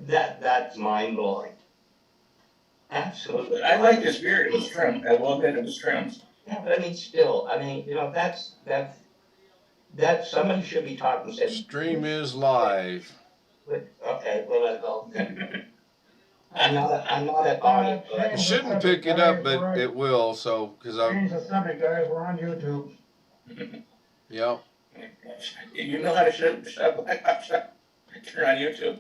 That's mind blowing. Absolutely. I like this beard. It was trimmed. I will admit it was trimmed. Yeah, but I mean, still, I mean, you know, that's somebody should be talking. Said, Stream is live. okay, we'll let it go. I'm not at audio. It shouldn't pick it up, but it will. So, because Change the subject, guys. We're on YouTube. Yep. You know how to turn on YouTube.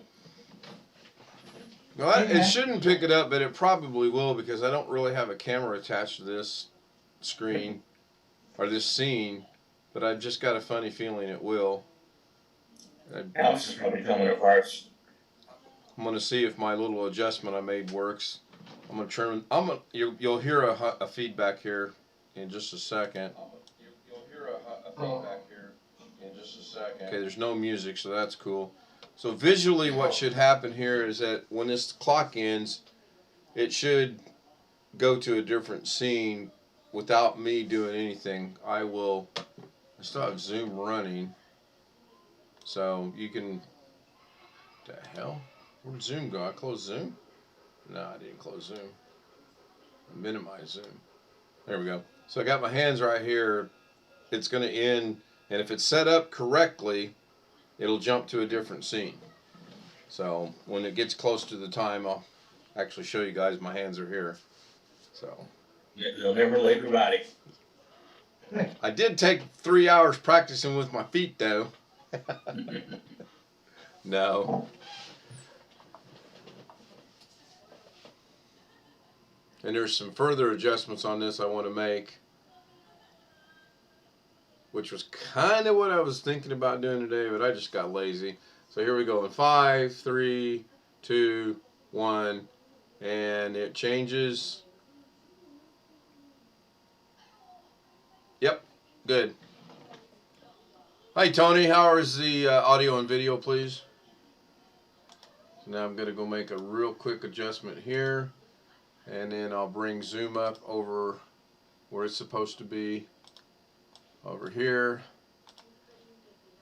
Well, it shouldn't pick it up, but it probably will because I don't really have a camera attached to this screen or this scene. But I've just got a funny feeling it will. Alex is probably coming apart. I'm gonna see if my little adjustment I made works. I'm gonna turn. You'll hear a feedback here in just a second. You'll hear a feedback here in just a second. Okay, there's no music, so that's cool. So visually, what should happen here is that when this clock ends, it should go to a different scene without me doing anything. I still have Zoom running, so you can. What the hell? Where'd Zoom go? I closed Zoom? No, I didn't close Zoom. I minimized Zoom. There we go. So I got my hands right here. It's going to end, and if it's set up correctly, it'll jump to a different scene. So when it gets close to the time, I'll actually show you guys my hands are here. So You'll never leave your body. I did take 3 hours practicing with my feet, though. No. And there's some further adjustments on this I want to make, which was kind of what I was thinking about doing today, but I just got lazy. So here we go in 5, 3, 2, 1, and it changes. Yep, good. Hi Tony, how is the audio and video, please? So now I'm going to go make a real quick adjustment here. And then I'll bring Zoom up over where it's supposed to be, over here,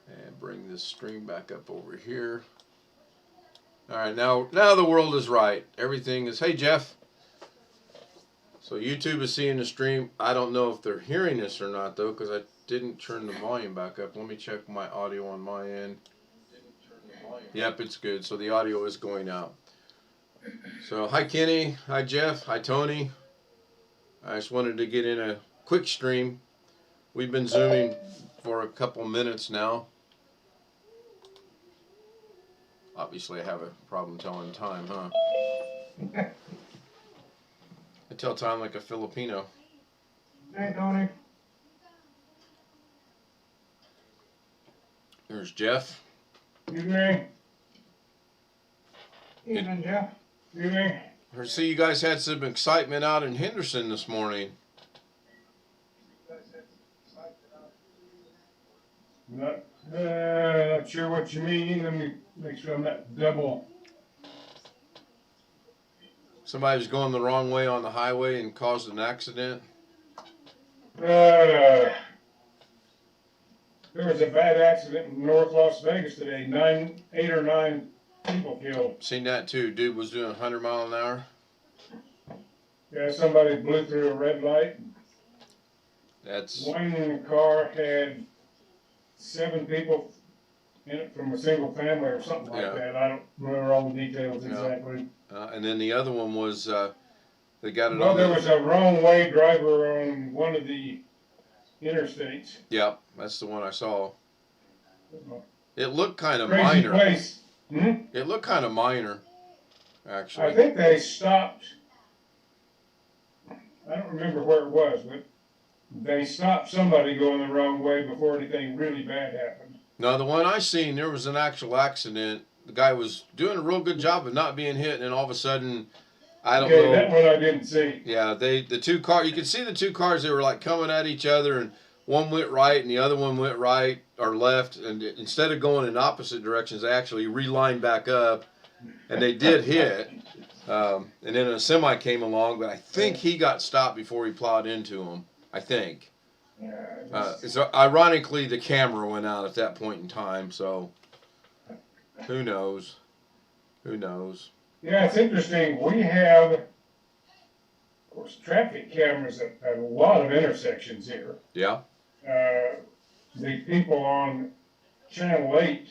and bring this stream back up over here. All right, now the world is right. Everything is, hey Jeff. So YouTube is seeing the stream. I don't know if they're hearing this or not though, because I didn't turn the volume back up. Let me check my audio on my end. Yep, it's good. So the audio is going out. So, hi Kenny, hi Jeff, hi Tony. I just wanted to get in a quick stream. We've been Zooming for a couple minutes now. Obviously I have a problem telling time, huh? I tell time like a Filipino. Hey, Tony. There's Jeff. Evening. Evening, Jeff. Evening. I see you guys had some excitement out in Henderson this morning. Not sure what you mean. Let me make sure I'm not double. Somebody was going the wrong way on the highway and caused an accident. There was a bad accident in North Las Vegas today. 8 or 9 people killed. Seen that too. Dude was doing 100 miles an hour. Yeah, somebody blew through a red light. That's One car had 7 people in it from a single family or something like that. I don't remember all the details exactly. and then the other one was they got it Well, on. there was a wrong way driver on one of the interstates. Yep, that's the one I saw. It looked kind of Crazy minor. place. It looked kind of minor, actually. I think they stopped. I don't remember where it was, but they stopped somebody going the wrong way before anything really bad happened. No, the one I seen, there was an actual accident. The guy was doing a real good job of not being hit, and then all of a sudden, I don't know. That one I didn't see. Yeah, the two cars, you could see the two cars, they were like coming at each other, and one went right and the other one went right or left, and instead of going in opposite directions, they actually relined back up, and they did hit. And then a semi came along, but I think he got stopped before he plowed into him. I think. So ironically, the camera went out at that point in time, so who knows? Who knows? Yeah, it's interesting. We have, of course, traffic cameras at a lot of intersections here. Yeah. The people on Channel 8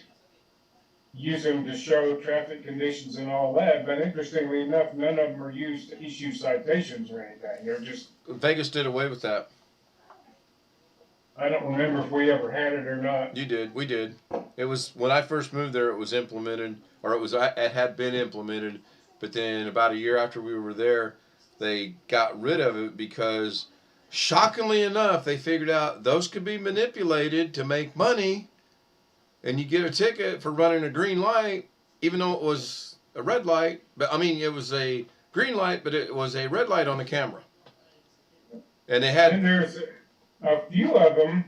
use them to show traffic conditions and all that, but interestingly enough, none of them are used to issue citations or anything. They're just, Vegas did away with that. I don't remember if we ever had it or not. You did. We did. It was when I first moved there. It was implemented, or it had been implemented. But then about a year after we were there, they got rid of it because, shockingly enough, they figured out those could be manipulated to make money, and you get a ticket for running a green light, even though it was a red light. But I mean, it was a green light, but it was a red light on the camera, and they had. And there's a few of them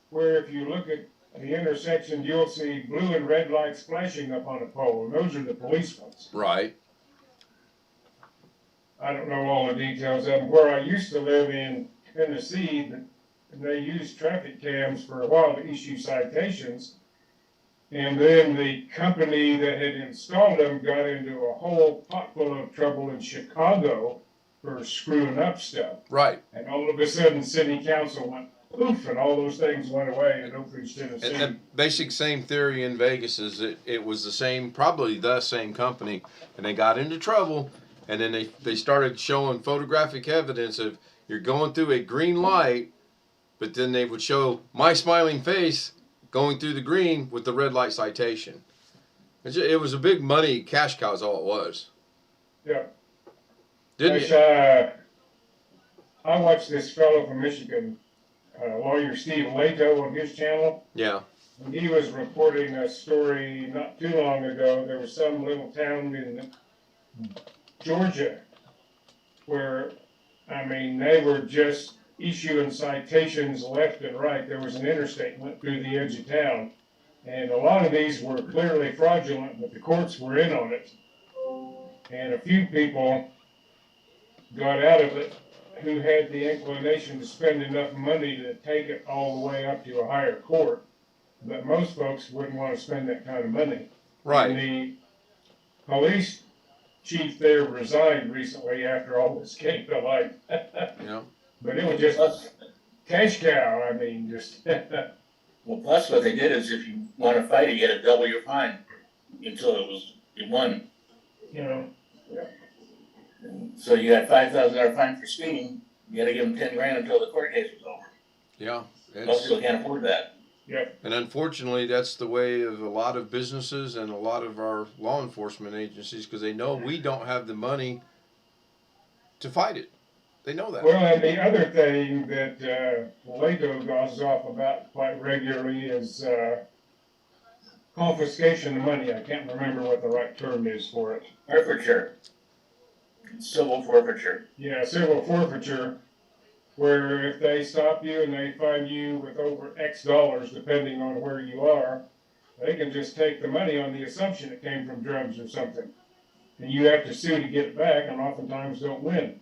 where if you look at the intersection, you'll see blue and red lights flashing up on a pole, and those are the police ones. Right. I don't know all the details of them. Where I used to live in Tennessee, they used traffic cams for a while to issue citations, and then the company that had installed them got into a whole pot full of trouble in Chicago for screwing up stuff. Right. And all of a sudden, city council went poof, and all those things went away in Oak Ridge, Tennessee. And the basic same theory in Vegas is that it was the same, probably the same company, and they got into trouble, and then they started showing photographic evidence of you're going through a green light, but then they would show my smiling face going through the green with the red light citation. It was a big money cash cow is all it was. Yeah. Didn't it? I watched this fellow from Michigan, lawyer Steve Lato on his channel. Yeah. And he was reporting a story not too long ago. There was some little town in Georgia where, I mean, they were just issuing citations left and right. There was an interstate went through the edge of town, and a lot of these were clearly fraudulent, but the courts were in on it. And a few people got out of it who had the inclination to spend enough money to take it all the way up to a higher court. But most folks wouldn't want to spend that kind of money. Right. And the police chief there resigned recently after all this came to light. Yeah. But it was just cash cow. I mean, just. Well, plus what they did is if you want to fight it, you had to double your fine until you won. You know. And so you got $5,000 fine for speeding. You got to give them $10,000 until the court case was over. Yeah. Most people can't afford that. Yep. And unfortunately, that's the way of a lot of businesses and a lot of our law enforcement agencies because they know we don't have the money to fight it. They know that. Well, and the other thing that Lato goes off about quite regularly is confiscation of money. I can't remember what the right term is for it. Forfeiture. Civil forfeiture. Yeah, civil forfeiture, where if they stop you and they fine you with over X dollars, depending on where you are, they can just take the money on the assumption it came from drugs or something. And you have to sue to get it back, and oftentimes don't win.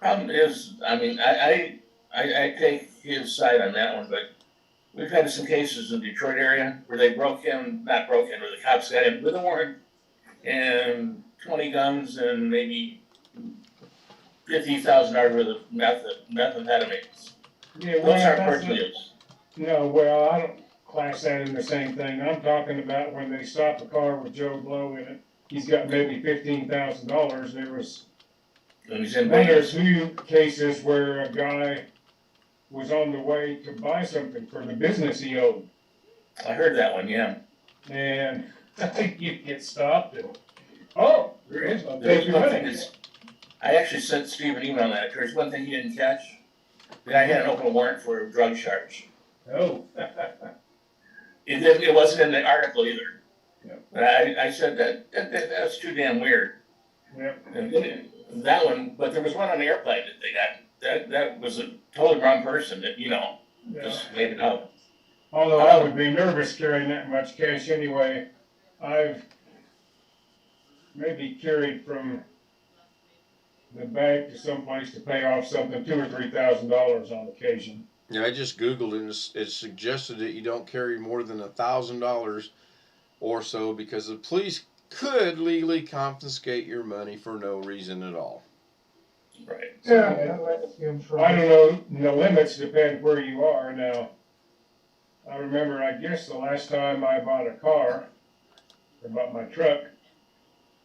Problem is, I mean, I take his side on that one, but we've had some cases in the Detroit area where they where the cops got in with a warrant and 20 guns and maybe $50,000 worth of methamphetamines. Yeah, Those aren't purchase deals. No, well, I don't class that in the same thing. I'm talking about when they stop a car with Joe Blow in it. He's got maybe $15,000. There was one or two cases where a guy was on the way to buy something for the business he owned. I heard that one, yeah. And I think you get stopped and, oh, there is one. There's one thing is, I actually sent Steve an email on that. There's one thing he didn't catch. The guy had an open warrant for a drug charge. Oh. It wasn't in the article either. Yeah. But I said that's too damn weird. Yeah. And that one, but there was one on the airplane that they got. That was a totally wrong person that, just made it up. Although I would be nervous carrying that much cash anyway. I've maybe carried from the bank to someplace to pay off something $2,000 or $3,000 on occasion. Yeah, I just Googled it and it suggested that you don't carry more than $1,000 or so because the police could legally confiscate your money for no reason at all. Right. Yeah, I don't know, the limits depend where you are now. I remember, I guess the last time I bought a car, or bought my truck,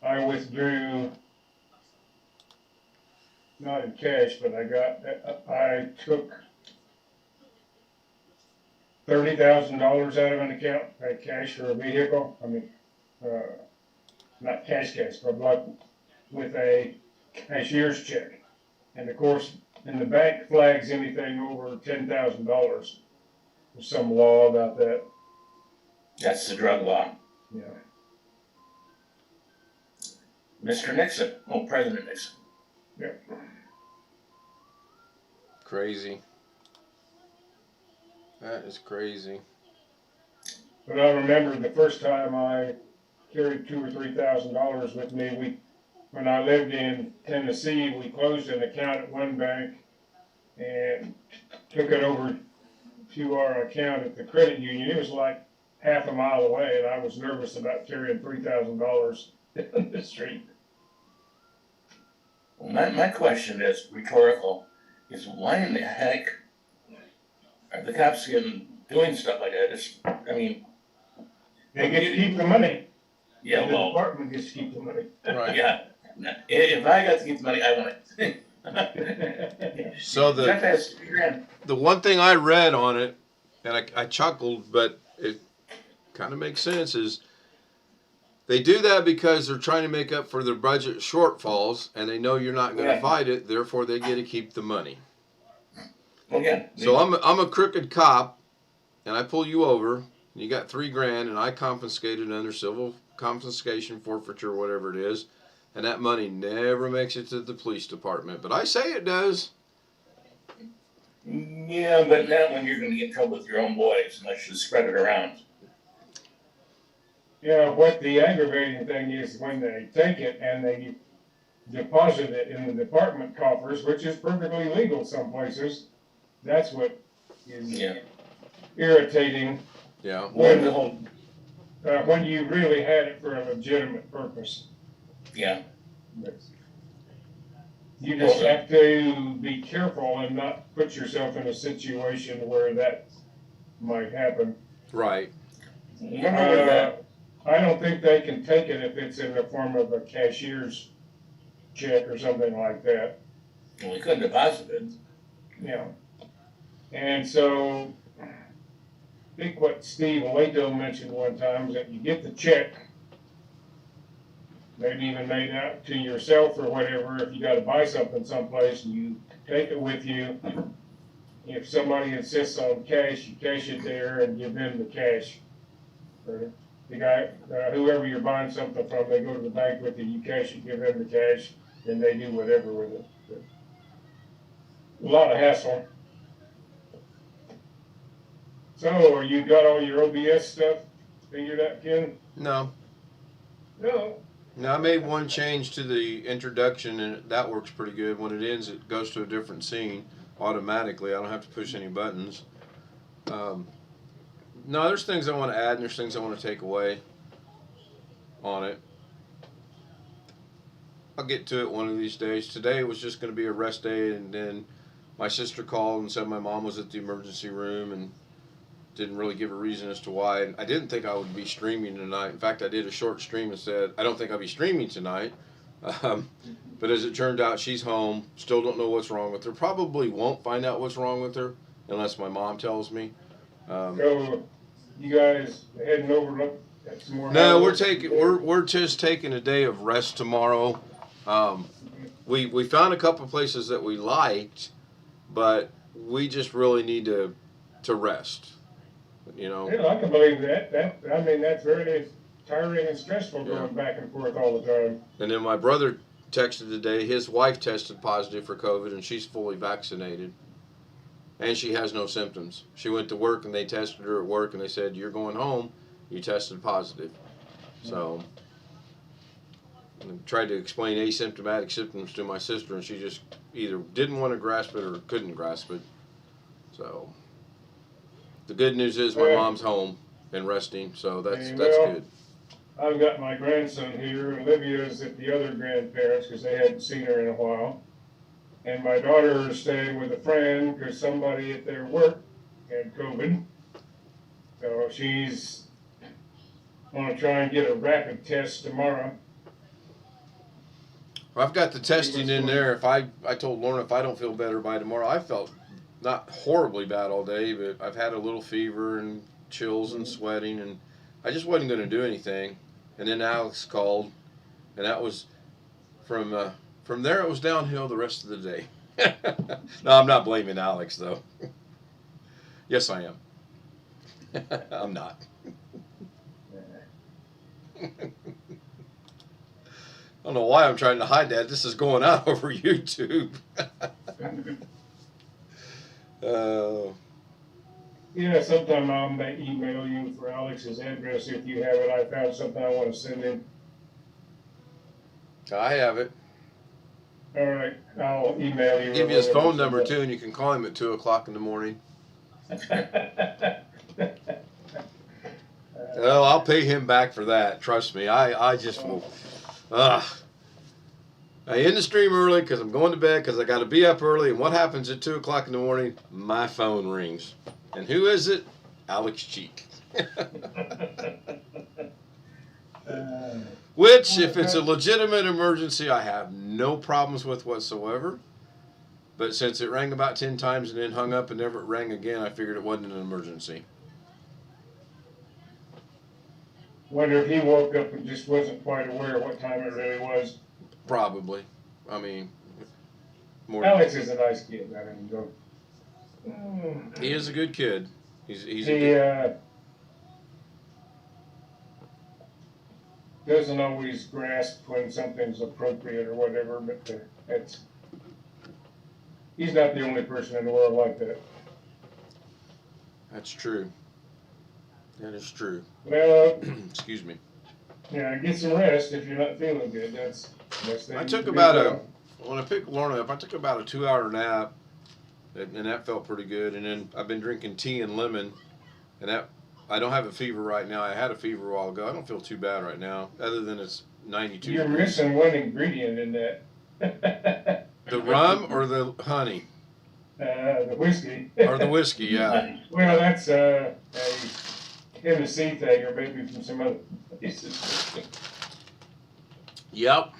I withdrew, not in cash, but I took $30,000 out of an account, like cash for a vehicle. I mean, not cash, but like with a cashier's check. And of course, and the bank flags anything over $10,000. There's some law about that. That's the drug law. Yeah. Mr. Nixon, President Nixon. Yeah. Crazy. That is crazy. But I remember the first time I carried $2,000 or $3,000 with me. When I lived in Tennessee, we closed an account at one bank and took it over to our account at the credit union. It was like half a mile away, and I was nervous about carrying $3,000 down the street. Well, my question is rhetorical: is why in the heck are the cops doing stuff like that? I mean, they get to keep the money. Yeah, the well, department gets to keep the money. Right. Yeah. If I got to keep the money, I want it. So the one thing I read on it, and I chuckled, but it kind of makes sense, is they do that because they're trying to make up for their budget shortfalls, and they know you're not going to fight it, therefore they get to keep the money. Well, yeah. So I'm a crooked cop, and I pull you over, and you got $3,000, and I confiscated under civil confiscation, forfeiture, whatever it is, and that money never makes it to the police department. But I say it does. Yeah, but not when you're going to get in trouble with your own boys unless you spread it around. Yeah, what the aggravating thing is when they take it and they deposit it in the department coffers, which is perfectly legal some places. That's what is irritating. Yeah. When you really had it for a legitimate purpose. Yeah. You just have to be careful and not put yourself in a situation where that might happen. Right. I don't think they can take it if it's in the form of a cashier's check or something like that. Well, we couldn't deposit it. Yeah. And so, I think what Steve Leto mentioned one time is that you get the check, maybe even made out to yourself or whatever, if you gotta buy something someplace, and you take it with you. If somebody insists on cash, you cash it there and give them the cash. Or the guy, whoever you're buying something from, they go to the bank with you, you cash it, give them the cash, then they do whatever with it. But a lot of hassle. So, you got all your OBS stuff figured out, Ken? No. No. Now, I made one change to the introduction, and that works pretty good. When it ends, it goes to a different scene automatically. I don't have to push any buttons. No, there's things I want to add, and there's things I want to take away on it. I'll get to it one of these days. Today was just going to be a rest day, and then my sister called and said my mom was at the emergency room and didn't really give a reason as to why. I didn't think I would be streaming tonight. In fact, I did a short stream and said, I don't think I'll be streaming tonight. But as it turned out, she's home. Still don't know what's wrong with her. Probably won't find out what's wrong with her unless my mom tells me. So, you guys heading over at some more? No, we're just taking a day of rest tomorrow. We found a couple of places that we liked, but we just really need to rest. You know. Yeah, I can believe that. That's very tiring and stressful going back and forth all the time. And then my brother texted today. His wife tested positive for COVID, and she's fully vaccinated. And she has no symptoms. She went to work, and they tested her at work, and they said, "You're going home. You tested positive." So I tried to explain asymptomatic symptoms to my sister, and she just either didn't want to grasp it or couldn't grasp it. So the good news is my mom's home and resting, so that's well, good. I've got my grandson here. Olivia's at the other grandparents because they hadn't seen her in a while. And my daughter is staying with a friend because somebody at their work had COVID. So she's going to try and get a rapid test tomorrow. I've got the testing in there. If I told Lauren if I don't feel better by tomorrow, I felt not horribly bad all day, but I've had a little fever and chills and sweating, and I just wasn't going to do anything. And then Alex called, and that was from there. It was downhill the rest of the day. No, I'm not blaming Alex though. Yes, I am. I'm not. I don't know why I'm trying to hide that. This is going out over YouTube. Yeah, sometime I may email you for Alex's address if you have it. I found something I want to send him. I have it. All right, I'll email you. Give you his phone number too, and you can call him at 2:00 in the morning. Well, I'll pay him back for that. Trust me. I just will. I end the stream early because I'm going to bed because I got to be up early. And what happens at 2:00 in the morning? My phone rings. And who is it? Alex Cheek. Which, if it's a legitimate emergency, I have no problems with whatsoever. But since it rang about 10 times and then hung up and never rang again, I figured it wasn't an emergency. Wonder if he woke up and just wasn't quite aware of what time it really was. Probably. I mean, more. Alex is a nice kid. I mean, go. He is a good kid. He's a He good. Doesn't always grasp when something's appropriate or whatever, but he's not the only person in the world like that. That's true. That is true. Well, Excuse me. yeah, get some rest if you're not feeling good. That's the best thing. I took about when I picked Lorna up, I took about a 2-hour nap, and that felt pretty good. And then I've been drinking tea and lemon, and that I don't have a fever right now. I had a fever a while ago. I don't feel too bad right now, other than it's 92 You're degrees. missing one ingredient in that. The rum or the honey? The whiskey. Or the whiskey, yeah. Well, that's a Tennessee thing, or maybe from some other places. Yep.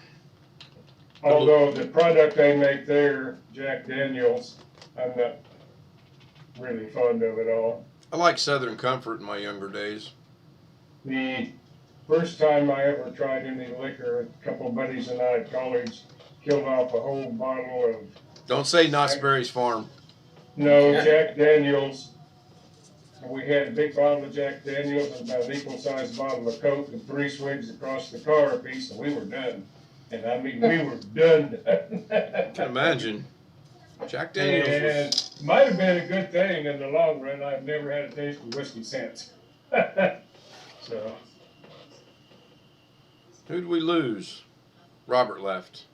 Although the product they make there, Jack Daniels, I'm not really fond of at all. I like Southern Comfort in my younger days. The first time I ever tried any liquor, a couple of buddies and I at college killed off a whole bottle of, Don't say Knott's Berry's Farm. no, Jack Daniels. And we had a big bottle of Jack Daniels and about an equal-sized bottle of Coke and 3 swigs across the car a piece, and we were done. And I mean, we were done. I can imagine. Jack Daniels was... And might have been a good thing in the long run. I've never had a taste of whiskey since. So. Who did we lose? Robert left.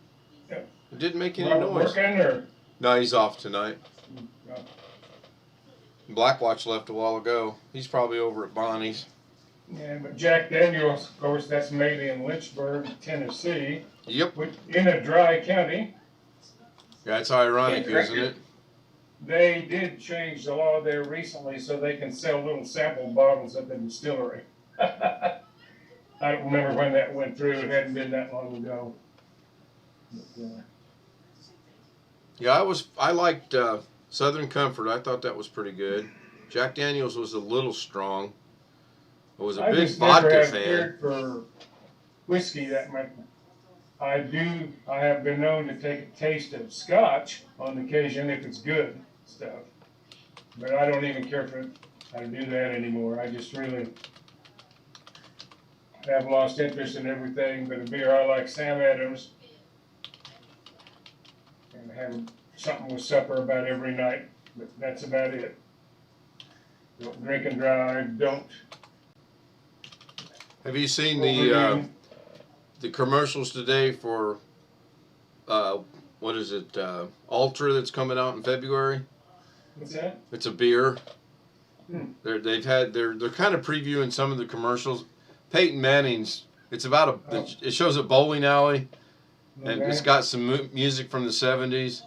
Yeah. It didn't make any Robert noise. working, or? No, he's off tonight. No. Blackwatch left a while ago. He's probably over at Bonnie's. Yeah, but Jack Daniels, of course, that's mainly in Lynchburg, Tennessee. Yep. Which, in a dry county. That's ironic, isn't it? They did change the law there recently so they can sell little sample bottles at the distillery. I don't remember when that went through. It hadn't been that long ago. But, Yeah, I liked Southern Comfort. I thought that was pretty good. Jack Daniels was a little strong. I was a big vodka fan. Cared for whiskey that much. I have been known to take a taste of scotch on occasion if it's good stuff. But I don't even care for how to do that anymore. I just really have lost interest in everything but a beer. I like Sam Adams. And have something with supper about every night. But that's about it. Don't drink and drive. Don't. Have you seen the commercials today for what is it, Ultra that's coming out in February? What's that? It's a beer. Hmm. They're kind of previewing some of the commercials. Peyton Manning's. It's about it shows a bowling alley, and it's got some music from the '70s,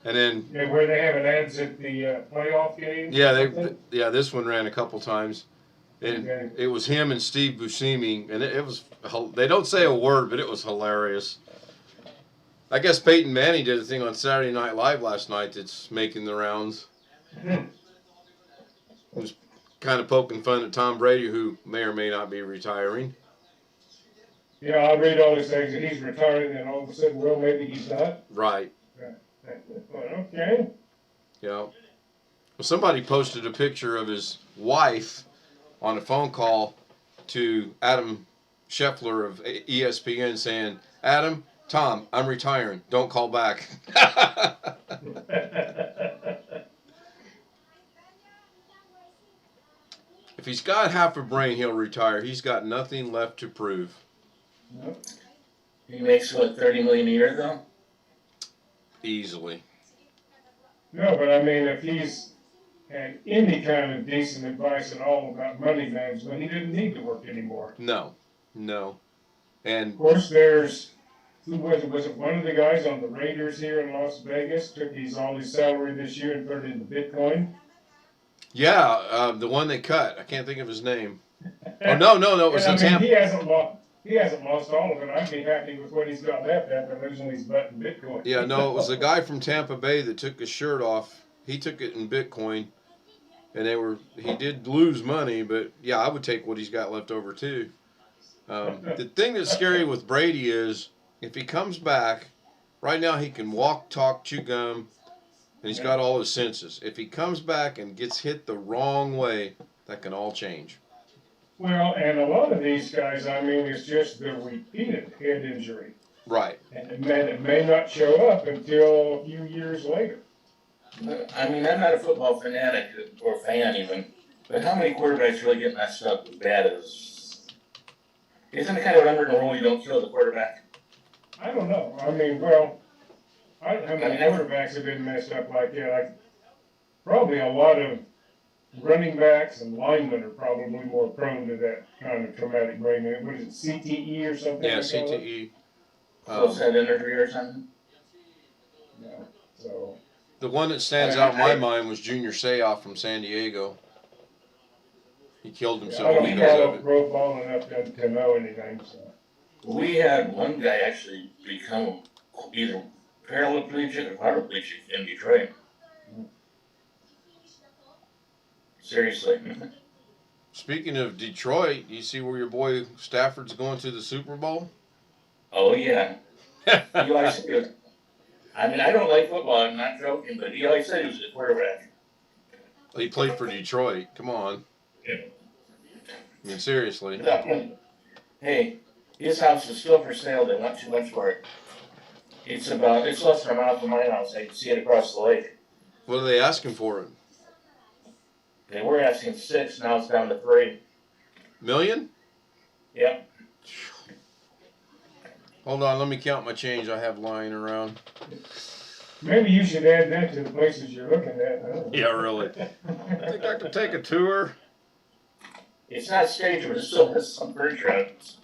and then Yeah, where they have ads at the playoff games. yeah, this one ran a couple times, and it was him and Steve Buscemi, and it was, they don't say a word, but it was hilarious. I guess Peyton Manning did a thing on Saturday Night Live last night that's making the rounds. It was kind of poking fun at Tom Brady, who may or may not be retiring. Yeah, I read all these things that he's retiring, and all of a sudden, well, maybe he's not. Right. Okay. Yeah. Well, somebody posted a picture of his wife on a phone call to Adam Scheffler of ESPN saying, "Adam, Tom, I'm retiring. Don't call back." If he's got half a brain, he'll retire. He's got nothing left to prove. Nope. He makes what, $30 million a year though? Easily. No, but I mean, if he's had any kind of decent advice at all about money management, he didn't need to work anymore. No. And Of course, there's, who was it? Was it one of the guys on the Raiders here in Las Vegas took all his salary this year and put it into Bitcoin? yeah, the one they cut. I can't think of his name. Oh no, it was the Tampa. He hasn't lost all of it. I'd be happy with what he's got left after losing his butt in Bitcoin. Yeah, no, it was the guy from Tampa Bay that took his shirt off. He took it in Bitcoin, and he did lose money, but yeah, I would take what he's got left over too. The thing that's scary with Brady is if he comes back, right now he can walk, talk, chew gum, and he's got all his senses. If he comes back and gets hit the wrong way, that can all change. Well, and a lot of these guys, I mean, it's just the repeated head injury. Right. And it may not show up until a few years later. I mean, I'm not a football fanatic or fan even, but how many quarterbacks really get messed up as bad as? Isn't it kind of an unwritten rule you don't kill the quarterback? I don't know. I mean, well, how many quarterbacks have been messed up like that? Like, probably a lot of running backs and linemen are probably more prone to that kind of traumatic brain injury. What is it, CTE or something? Yeah, CTE. Close head injury or something? Yeah, so. The one that stands out in my mind was Junior Seau from San Diego. He killed himself I because of don't it. follow ball enough to know anything, so. We had one guy actually become either paraplegic or quadriplegic in Detroit. Seriously. Speaking of Detroit, you see where your boy Stafford's going to the Super Bowl? Oh, yeah. Eli said, I mean, I don't like football, I'm not joking, but Eli said he was a quarterback. He played for Detroit. Come on. Yeah. I mean, seriously. Hey, his house is still for sale. They want too much for it. It's less than a mile from my house. I can see it across the lake. What are they asking for it? They were asking 6, now it's down to 3. Million? Yep. Hold on, let me count my change I have lying around. Maybe you should add that to the places you're looking at. Huh? Yeah, really. I think I could take a tour. It's not staged, but it still has some furniture on it.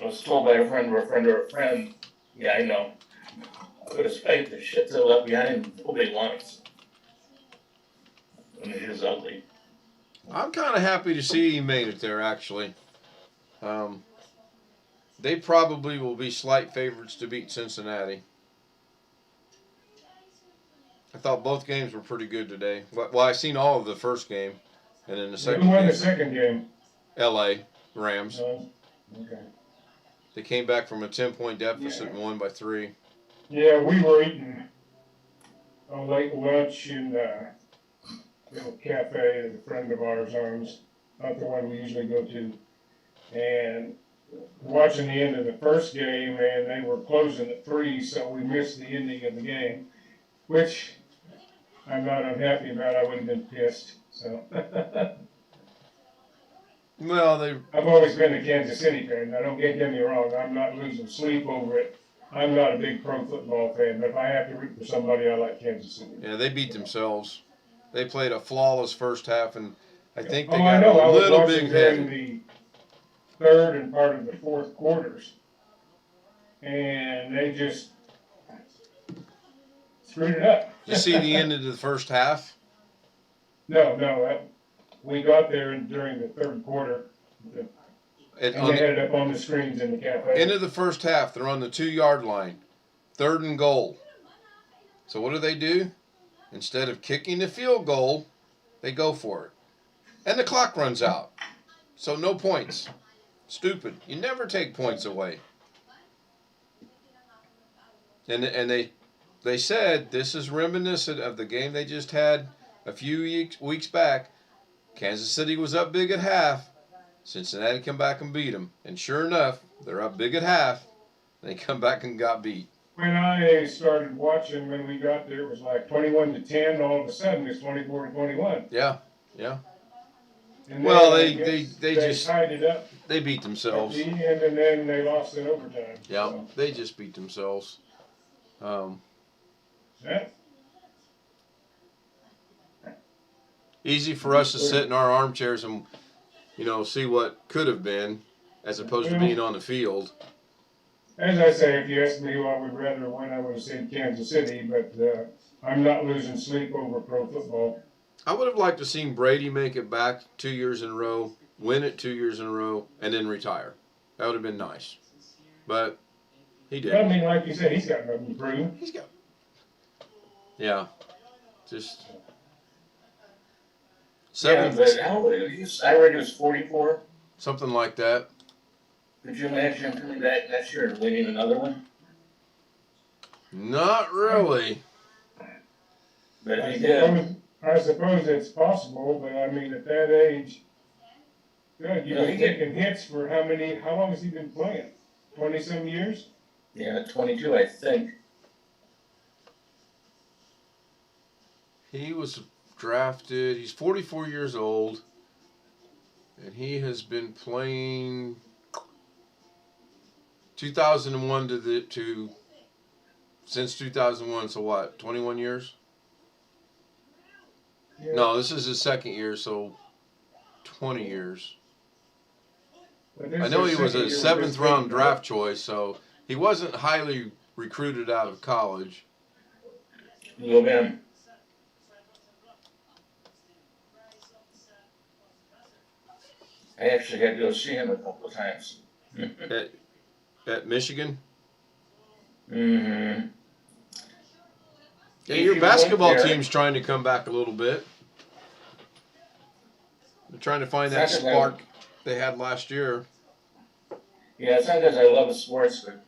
I was told by a friend of a friend of a friend. Yeah, I know. I would have spanked the shit till left behind him nobody wants. And it is ugly. I'm kind of happy to see he made it there, actually. They probably will be slight favorites to beat Cincinnati. I thought both games were pretty good today. Well, I seen all of the first game, and then the second. Who won game, the second game? L.A. Rams. Okay. They came back from a 10-point deficit and won by 3. Yeah, we were eating a late lunch in a little cafe that a friend of ours owns, not the one we usually go to, and watching the end of the first game, and they were closing at 3, so we missed the ending of the game, which I'm not unhappy about. I would have been pissed. So. Well, I've always been a Kansas City fan. Now, don't get me wrong. I'm not losing sleep over it. I'm not a big pro football fan, but if I have to root for somebody, I like Kansas City. Yeah, they beat themselves. They played a flawless first half, and I think they I got know. a I was little watching big during headed. the third and part of the fourth quarters, and they just screwed it up. You see the end of the first half? No, we got there during the third quarter, and they had it up on the screens in the cafe. End of the first half, they're on the 2-yard line, 3rd and goal. So what do? Instead of kicking the field goal, they go for it. And the clock runs out. So no points. Stupid. You never take points away. And they said this is reminiscent of the game they just had a few weeks back. Kansas City was up big at half. Cincinnati come back and beat them. And sure enough, they're up big at half. They come back and got beat. When I started watching, when we got there, it was like 21-10. All of a sudden, it's 24-21. Yeah. And Well, then they just tied it up they beat themselves. at the end, and then they lost in overtime. Yeah, So, they just beat themselves. yeah. Easy for us to sit in our armchairs and, see what could have been, as opposed to being on the field. As I say, if you ask me who I would rather win, I would have said Kansas City, but I'm not losing sleep over pro football. I would have liked to seen Brady make it back 2 years in a row, win it 2 years in a row, and then retire. That would have been nice. But he I didn't. mean, like you said, he's got nothing to prove. Yeah. Just. Yeah, but how old is he? I read he was 44. Something like that. Could you imagine him coming back next year and winning another one? Not really. But if he did. I suppose it's possible, but I mean, at that age, you've been taking hits for how long has he been playing? 20-some years? Yeah, 22, I think. He was drafted, he's 44 years old, and he has been playing 2001 to since 2001, so what, 21 years? Yeah. No, this is his second year, so 20 years. I know he was a 7th round draft choice, so he wasn't highly recruited out of college. Little man. I actually had to go see him a couple of times. At Michigan? Mm-hmm. Yeah, your basketball team's trying to come back a little bit. They're trying to find that spark they had last year. Yeah, it's not because I love sports, but,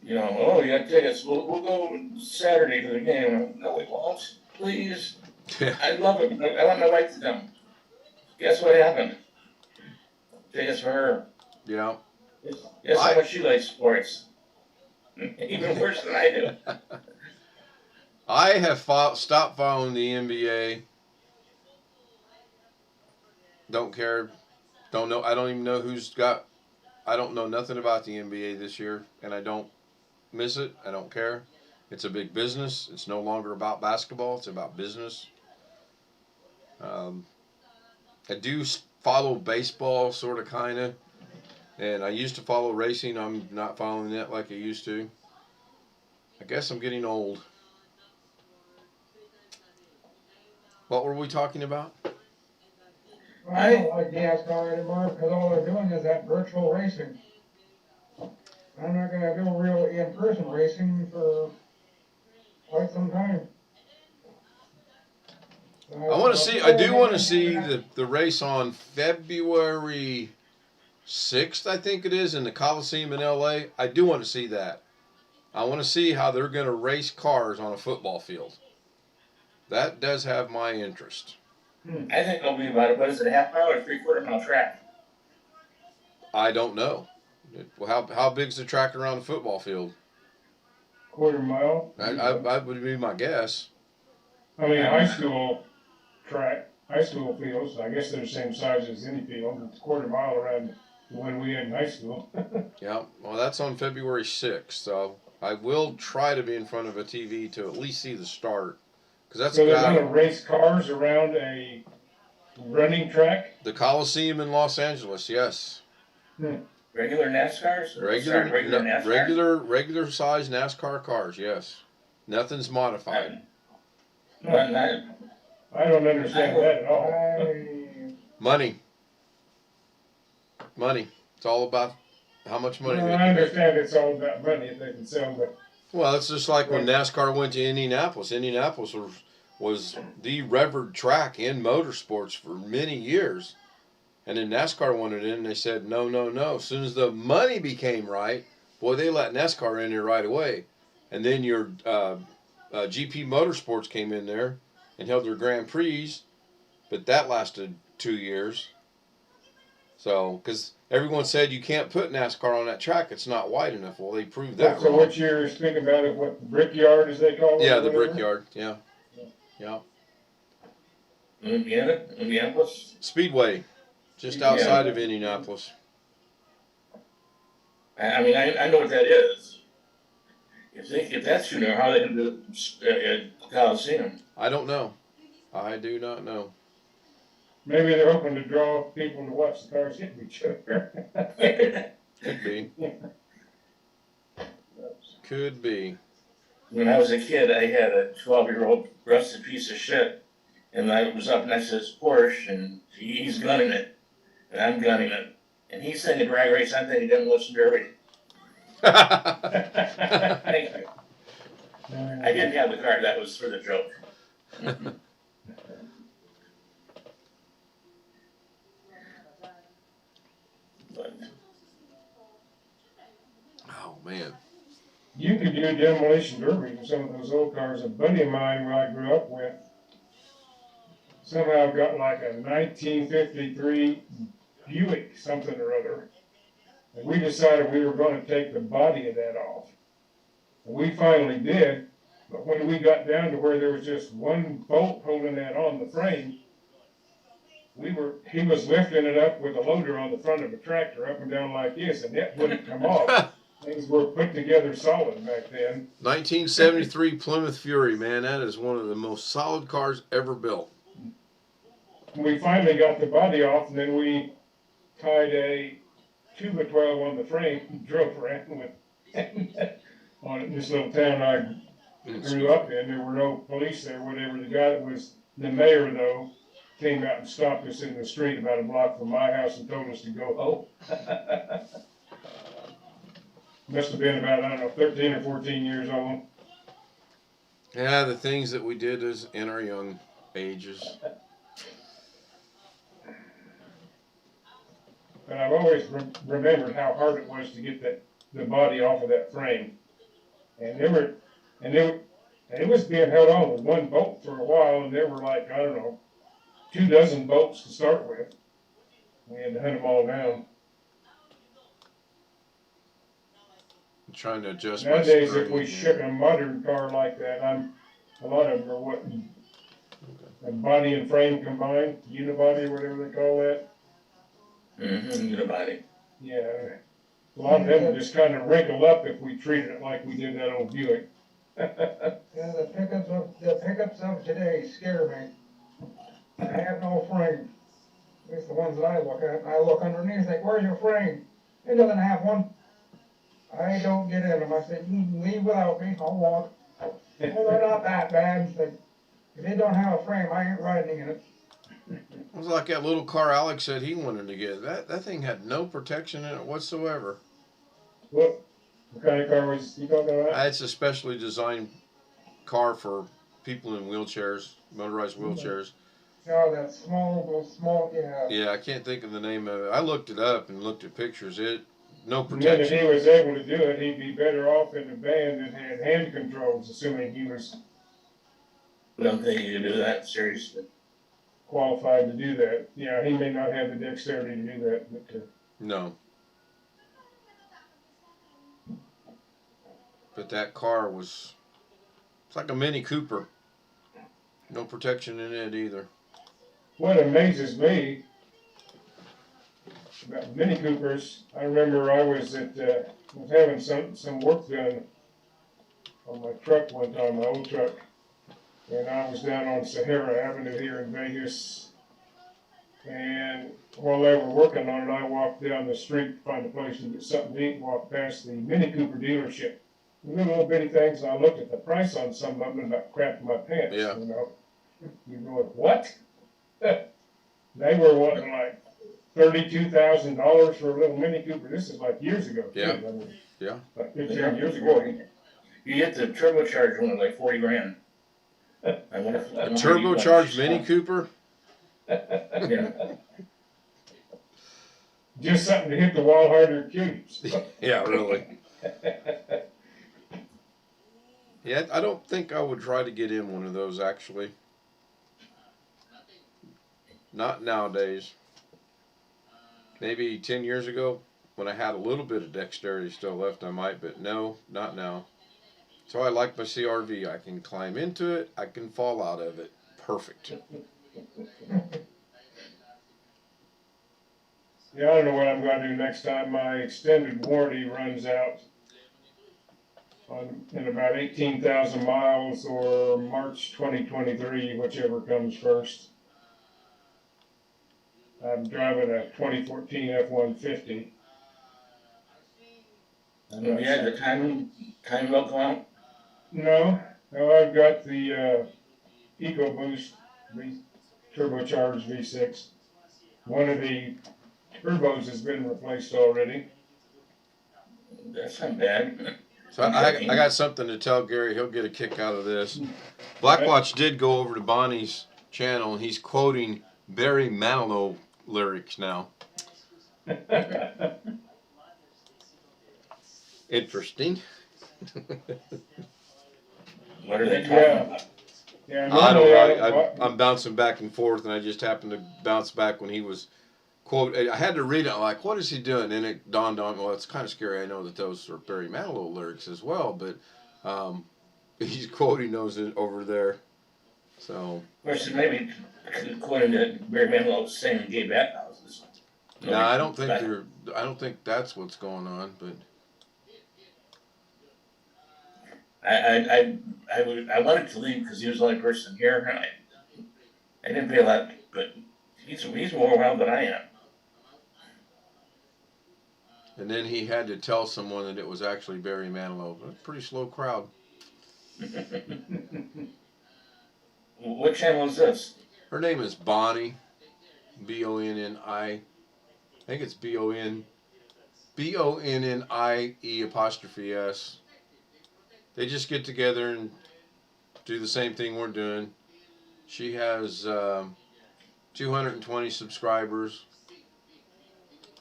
you got tickets. We'll go Saturday to the game. No, we won't. Please. I love it. I want my wife to come. Guess what happened? Tickets for her. Yeah. Guess how much she likes sports. Even worse than I do. I have stopped following the NBA. Don't care. Don't know. I don't even know I don't know nothing about the NBA this year, and I don't miss it. I don't care. It's a big business. It's no longer about basketball. It's about business. I do follow baseball, sort of, kind of. And I used to follow racing. I'm not following that like I used to. I guess I'm getting old. What were we talking about? I don't like NASCAR anymore because all they're doing is that virtual racing. I'm not gonna do real in-person racing for quite some time. I do want to see the race on February 6th, I think it is, in the Coliseum in LA. I do want to see that. I want to see how they're going to race cars on a football field. That does have my interest. I think it'll be about, what is it, a half mile or 3/4 mile track? I don't know. How big's the track around the football field? Quarter mile. I would be my guess. I mean, high school fields, I guess they're the same size as any field. It's a quarter mile around the one we had in high school. Yeah, well, that's on February 6th, so I will try to be in front of a TV to at least see the start, because that's So they're got gonna race cars around a running track? the Coliseum in Los Angeles. Yes, Regular NASCARs? regular, Regular NASCARs? regular size NASCAR cars. Yes, nothing's modified. Not, I don't understand that at all. Money. It's all about how much money Well, they I can make. understand it's all about money if they can sell the. Well, it's just like when NASCAR went to Indianapolis. Indianapolis was the revered track in motorsports for many years. And then NASCAR wanted in, and they said, no, no, no. As soon as the money became right, boy, they let NASCAR in there right away. And then your GP Motorsports came in there and held their Grand Prix, but that lasted 2 years. So, because everyone said you can't put NASCAR on that track, it's not wide enough. Well, they proved that So wrong. what you're thinking about it, what, the Brickyard as they call it? Yeah, or the whatever? Brickyard. Yeah. Yeah. Indianapolis? Speedway, just outside of Indianapolis. I mean, I know what that is. If that's how they can do Coliseum. I don't know. I do not know. Maybe they're hoping to draw people to watch the cars hit each other. Could be. Could be. When I was a kid, I had a 12-year-old rusted piece of shit, and I was up next to his Porsche, and he's gunning it, and I'm gunning it, and he's saying a drag race. I'm thinking he didn't listen to everything. Thank you. I didn't have the car. That was for the joke. But Oh man. You could do demolition derby for some of those old cars. A buddy of mine who I grew up with somehow got like a 1953 Buick something or other. And we decided we were going to take the body of that off. And we finally did, but when we got down to where there was just one bolt holding that on the frame, he was lifting it up with a loader on the front of a tractor up and down like this, and it wouldn't come off. Things were put together solid back then. 1973 Plymouth Fury, man, that is one of the most solid cars ever built. We finally got the body off, and then we tied a 2x12 on the frame and drove around with on it in this little town I grew up in. There were no police there, whatever. The guy that was the mayor, though, came out and stopped us in the street about a block from my house and told us to go home. Must have been about, I don't know, 13 or 14 years old. Yeah, the things that we did as in our young ages. But I've always remembered how hard it was to get the body off of that frame. And it was being held on with one bolt for a while, and there were like, I don't know, 24 bolts to start with. We had to hunt them all down. I'm trying to adjust Nowadays, my if we ship a modern car like that, a lot of them are what, a body and frame combined, unibody, whatever they call that. Unibody. Yeah, a lot of them just kind of wrinkle up if we treated it like we did that old Buick. Yeah, the pickups of today scare me. I have no frame. At least the ones that I look at. I look underneath and think, where's your frame? It doesn't have one. I don't get in them. I said, you can leave without me, I'll walk. Well, they're not that bad. But if they don't have a frame, I ain't riding in it. It was like that little car Alex said he wanted to get. That thing had no protection in it whatsoever. What kind of car was you talking about? It's a specially designed car for people in wheelchairs, motorized wheelchairs. No, that small, yeah. Yeah, I can't think of the name of it. I looked it up and looked at pictures. No And then if protection. he was able to do it, he'd be better off in a band that had hand controls, assuming he was I don't think you can do that, seriously. qualified to do that. Yeah, he may not have the dexterity to do that, but No. But that car it's like a Mini Cooper. No protection in it either. what amazes me about Mini Coopers, I remember I was was having some work done on my truck one time, my old truck. And I was down on Sahara Avenue here in Vegas. And while they were working on it, I walked down the street to find a place to get something to eat, walked past the Mini Cooper dealership. The little bitty things, and I looked at the price on some of them and about crapped my pants, Yeah. you know. You're going, what? They were wanting like $32,000 for a little Mini Cooper. This is like years ago. Too. Yeah. I mean, Yeah. Like 15 years ago. You get the turbocharged one at like 40 grand. I wonder if, A turbocharged Mini Cooper? Yeah. Just something to hit the wall harder cubes. Yeah, really. Yeah, I don't think I would try to get in one of those actually. Not nowadays. Maybe 10 years ago, when I had a little bit of dexterity still left, I might, but no, not now. So I like my CRV. I can climb into it, I can fall out of it. Perfect. Yeah, I don't know what I'm gonna do next time. My extended warranty runs out in about 18,000 miles or March 2023, whichever comes first. I'm driving a 2014 F-150. Have you had the time belt go out? No, I've got the EcoBoost turbocharged V6. One of the turbos has been replaced already. That's not bad. So I got something to tell Gary. He'll get a kick out of this. Blackwatch did go over to Bonnie's channel, and he's quoting Barry Manilow lyrics now. Interesting. What are they talking about? Yeah, I don't know. normally I'm bouncing back and forth, and I just happened to bounce back when he was quote. I had to read it. Like, what is he doing? And it dawned on me. Well, it's kind of scary. I know that those are Barry Manilow lyrics as well, but he's quoting those over there. So. Versus maybe quoting that Barry Manilow was saying gay bathhouses. No, I don't think they're. I don't think that's what's going on. But I wanted to leave because he was the only person here. I didn't feel that, but he's more wild than I am. And then he had to tell someone that it was actually Barry Manilow. That's a pretty slow crowd. What channel is this? Her name is Bonnie. Bonni. I think it's BONNIE''S. They just get together and do the same thing we're doing. She has 220 subscribers.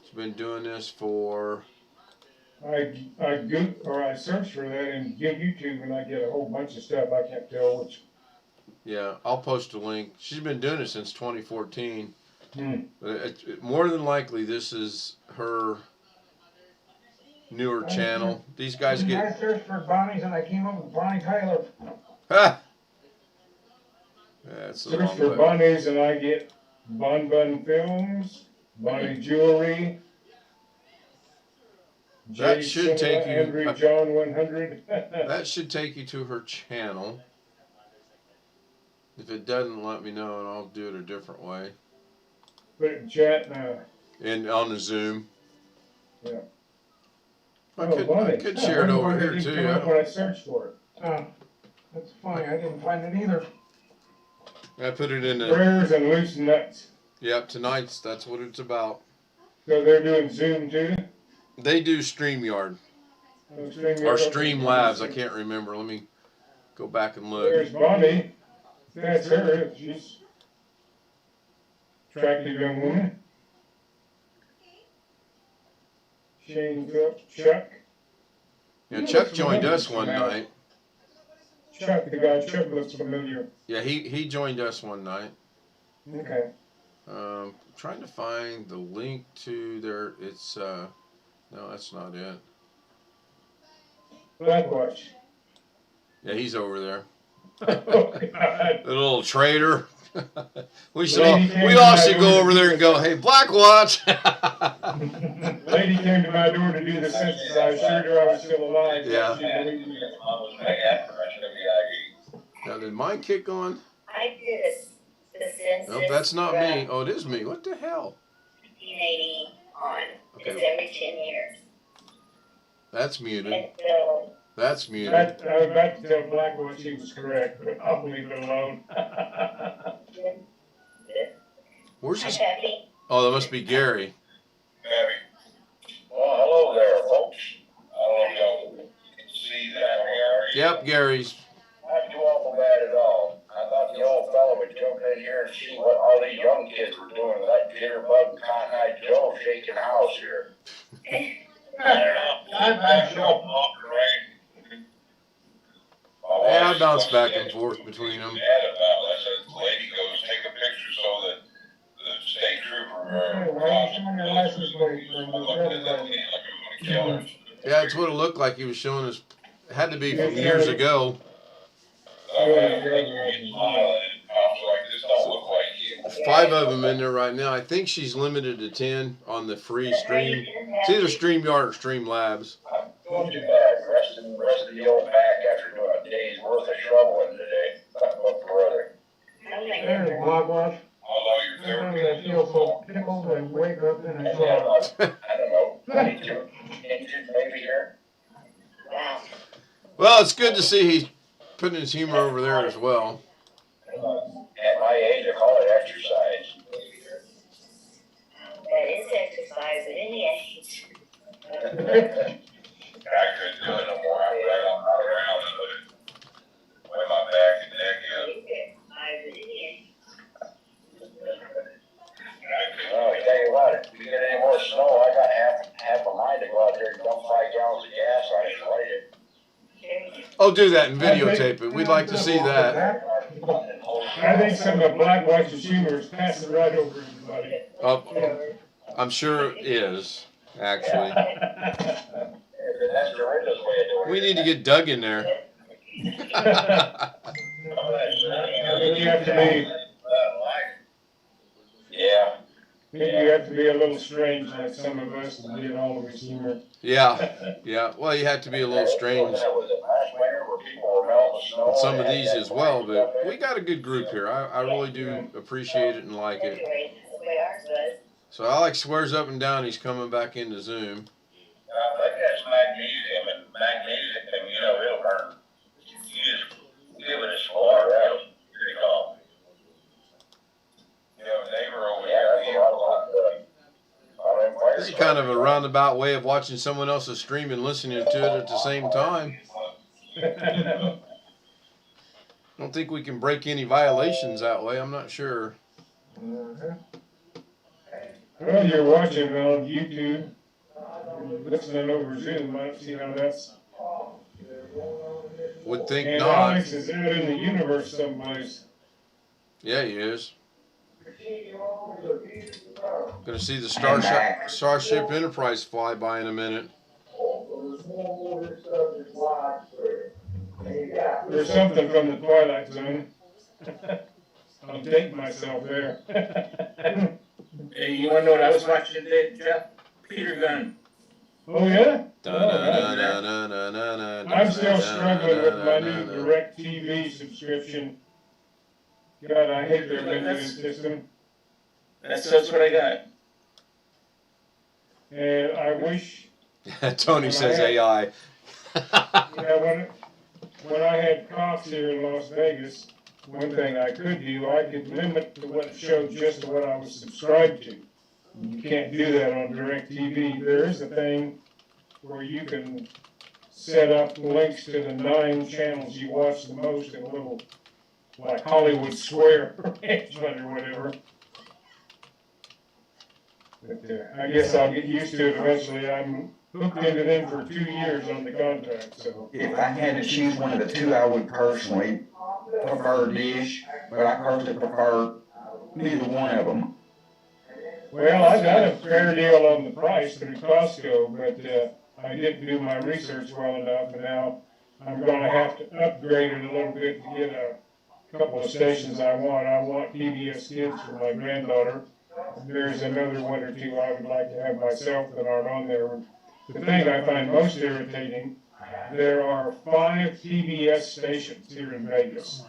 She's been doing this for. I search for that in YouTube and I get a whole bunch of stuff. I can't tell which. Yeah, I'll post a link. She's been doing it since 2014. But more than likely, this is her newer channel. These guys I get. searched for Bonnie's and I came up with Bonnie Tyler. Ha! That's the Search wrong for way. Bonnie's and I get Bon Bun Films, Bonnie Jewelry. That Jay should Cinema, take you- Andrew John 100. That should take you to her channel. If it doesn't, let me know and I'll do it a different way. Put it in chat now. And on the Zoom. Yeah. I could share it over here too. I When don't- I searched for it. That's funny, I didn't find it either. I put it in the. Prayers and loose nuts. Yep, tonight's. That's what it's about. So they're doing Zoom too? They do StreamYard. Or Streamlabs. I can't remember. Let me go back and look. There's Bonnie. That's her. She's attractive young woman. Shane Phillips, Chuck. Yeah, Chuck joined us one night. Chuck, the guy, Chuck looks familiar. Yeah, he joined us one night. Okay. Trying to find the link to their. It's no, that's not it. Blackwatch. Yeah, he's over there. Oh, God. The little traitor. We all should go over there and go, hey, Black Watch. Lady came to my door to do the census. I assured her I was still alive. Yeah. She believed me. Now, did mine kick on? I did the census. Nope, that's not me. Oh, it is me. What the hell? 1980 on. Okay. It's every 10 years. That's muted. And so, That's muted. I was about to tell Blackwood she was correct, but I'll leave it alone. Where's hi, this? Kathy. Oh, that must be Gary. Gabby. Well, hello there, folks. I don't know if y'all can see that. Yep, Gary's. Not too awful bad at all. I thought the old fellow would jump in here and see what all these young kids were doing. That Jitterbug and Cotton-Eye Joe shaking the house here. I don't know. I'm sure right? Yeah, I bounce back and forth between them. Mad about it. I said, lady goes take a picture so that the state trooper Hey, why are you showing your license plate for the driver's license? Yeah, that's what it looked like he was showing us. It had to be from years ago. Five of them in there right now. I think she's limited to 10 on the free stream. It's either StreamYard or Streamlabs. Too bad. Rested the old back after doing a day's worth of shoveling today. What brother? There's Blackwood. Although you're Sometimes there. I feel so tickled and wake up and I I say, don't know, 22 inches maybe here. Wow. Well, it's good to see he's putting his humor over there as well. At my age, I call it exercise. That is exercise at any age. I couldn't do it no more. I'm rattling around with it. Way my back and neck is. Exercise at any age. Well, I tell you what, if we get any more snow, I got half a mind to go out there and dump 5 gallons of gas on it and light it. Oh, do that and videotape it. We'd like to see that. I think some of Blackwatch's humor is passing right over everybody. Oh, I'm sure it is, actually. That's Dorinda's way of doing it. We need to get Doug in there. You have to be, Yeah. you have to be a little strange like some of us to get all of his humor. Yeah, yeah. Well, you have to be a little strange That was it last winter where people were melting snow. with some of these as well, but we got a good group here. I really do appreciate it and like it. Anyway, that's the way ours was. So Alex swears up and down he's coming back into Zoom. I think that's magnesium, and magnesium, you know, it'll burn. You just give it a spark, that'll pretty calm. You know, neighbor over here, he had a lot of This is kind of a roundabout way of watching someone else's stream and listening to it at the same time. Don't think we can break any violations that way. I'm not sure. Well, you're watching on YouTube, listening over Zoom. I don't see how that's. Would think And not. Alex is out in the universe someplace. Yeah, he is. Gonna see the Starship Enterprise fly by in a minute. There's something from the Twilight Zone. I'll date myself there. Hey, you wanna know what I was watching today, Jeff? Peter Gunn. Oh, yeah? Da-na-na-na-na-na-na-na. I'm still struggling with my new DirecTV subscription. God, I hate their menu system. That's what I got. And I wish, Tony says AI. when I had cops here in Las Vegas, one thing I could do, I could limit to what showed just to what I was subscribed to. You can't do that on DirecTV. There is a thing where you can set up links to the 9 channels you watch the most in a little, like Hollywood Square arrangement or whatever. But I guess I'll get used to it eventually. I'm hooked into them for 2 years on the contract, so. If I had to choose one of the two, I would personally prefer Dish, but I personally prefer neither one of them. Well, I got a fair deal on the price through Costco, but I didn't do my research well enough, and now I'm gonna have to upgrade it a little bit to get a couple of stations I want. I want PBS Kids for my granddaughter. There's another one or two I would like to have myself that aren't on there. The thing I find most irritating, there are 5 PBS stations here in Vegas.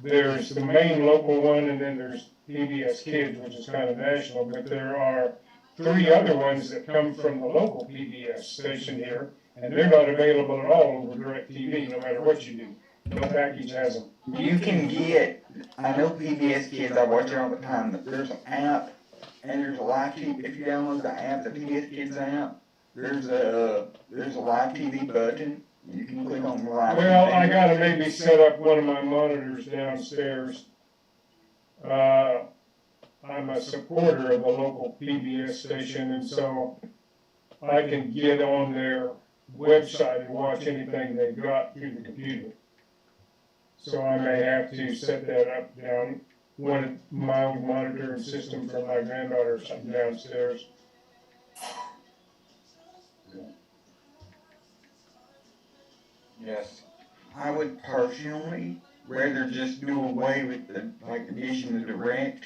There's the main local one, and then there's PBS Kids, which is kind of national, but there are 3 other ones that come from the local PBS station here, and they're not available at all over DirecTV, no matter what you do. No package has them. You can get, I know PBS Kids, I watch it all the time, but there's an app, and there's a live TV, if you download the app, the PBS Kids app, there's a live TV button, you can click on the live TV. Well, I gotta maybe set up one of my monitors downstairs. I'm a supporter of the local PBS station, and so I can get on their website and watch anything they've got through the computer. So I may have to set that up down, one mild monitoring system for my granddaughter or something downstairs. Yes. I would personally rather just do away with the, like, the Dish and the Direct,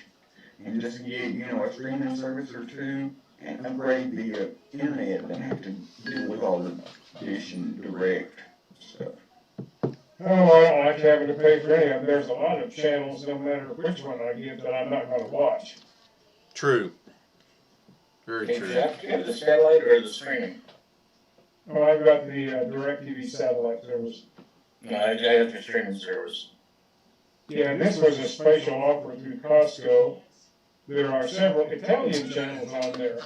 and just get, you know, a streaming service or two, and upgrade the internet than have to deal with all the Dish and Direct stuff. Oh, I don't like having to pay for any of them. There's a lot of channels, no matter which one I get, that I'm not gonna watch. True. Very Hey, true. Jeff, do you have the satellite or the streaming? Oh, I've got the DirecTV satellite service. No, I have the streaming service. Yeah, and this was a special offer through Costco. There are several Italian channels on there.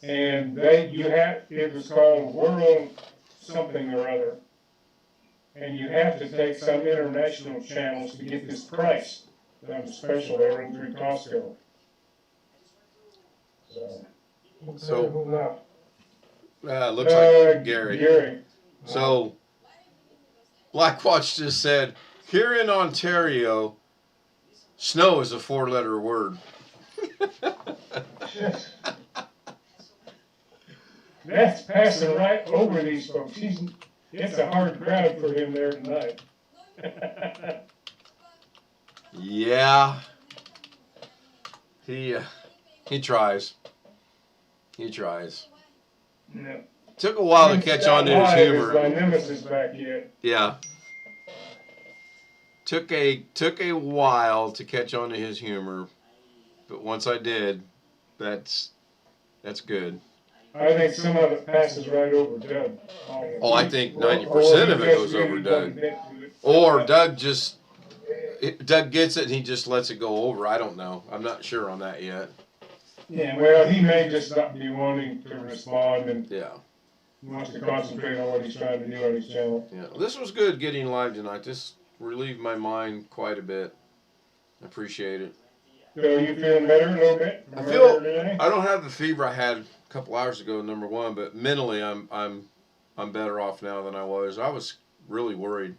And it was called World something or other. And you have to take some international channels to get this price. On special, they run through Costco. So, Who left? looks like Gary. Gary. So, Blackwatch just said, here in Ontario, snow is a 4-letter word. That's passing right over these folks. It's a hard crowd for him there tonight. Yeah. He tries. He tries. Yeah. Took a while to catch on to his humor. My nemesis back yet. Yeah. Took a while to catch on to his humor, but once I did, that's good. I think some of it passes right over Doug. Oh, I think 90% of it goes over Doug. Or Doug gets it and he just lets it go over. I don't know. I'm not sure on that yet. Yeah, well, he may just not be wanting to respond and Yeah. wants to concentrate on what he's trying to do on his channel. Yeah. This was good getting live tonight. This relieved my mind quite a bit. I appreciate it. So you feeling better a little bit? I feel today? I don't have the fever I had a couple hours ago, number one, but mentally I'm better off now than I was. I was really worried.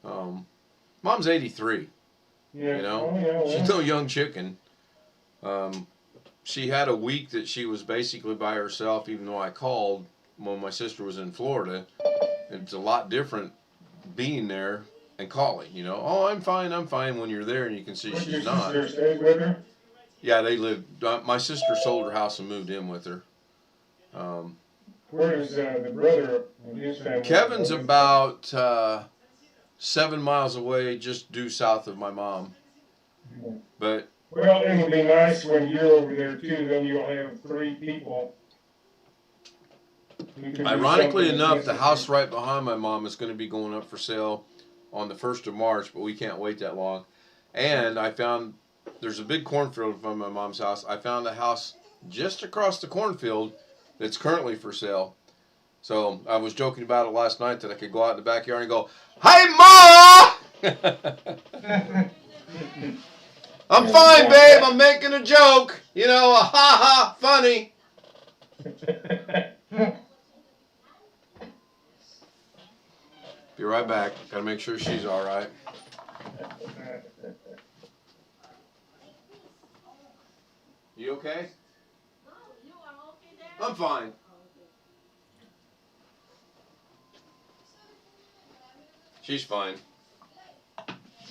Mom's 83. Yeah. You know, Oh, yeah, well. she's no young chicken. She had a week that she was basically by herself, even though I called when my sister was in Florida. It's a lot different being there and calling, you know. Oh, I'm fine when you're there and you can see What's she's your not. sister stayed with her? Yeah, they lived. My sister sold her house and moved in with her. Where is the brother and his family? Kevin's about 7 miles away, just due south of my mom. But Well, it'll be nice when you're over there too. Then you'll have 3 people. who can do ironically something enough, the with house right behind my mom is going to be going up for sale on the 1st of March, but we can't wait that long. And I found there's a big cornfield from my mom's house. I found a house just across the cornfield that's currently for sale. So I was joking about it last night that I could go out in the backyard and go, "Hey, Ma!" I'm fine, babe. I'm making a joke. You know, ha ha, funny. Be right back. Gotta make sure she's all right. You okay? I'm fine. She's fine.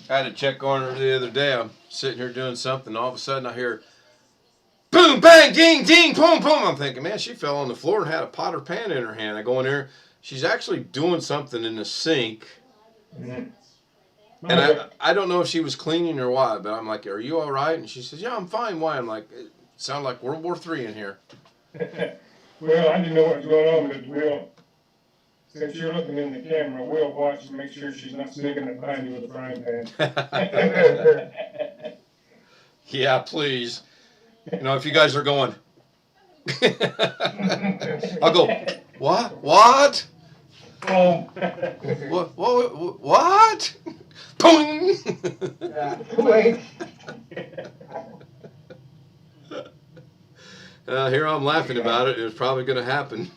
I had to check on her the other day. I'm sitting here doing something. All of a sudden, I hear boom, bang, ding, ding, boom, boom. I'm thinking, man, she fell on the floor and had a pot or pan in her hand. I go in there. She's actually doing something in the sink. Mhm. And I don't know if she was cleaning or what, but I'm like, are you all right? And she says, yeah, I'm fine. Why? I'm like, it sounded like World War III in here. Well, I didn't know what was going on, but we'll, since you're looking in the camera, we'll watch and make sure she's not sneaking up behind you with a frying pan. Yeah, please. You know, if you guys are going, I'll go, what? What? Oh. What? Boing! Wait. Here I'm laughing about it. It was probably going to happen.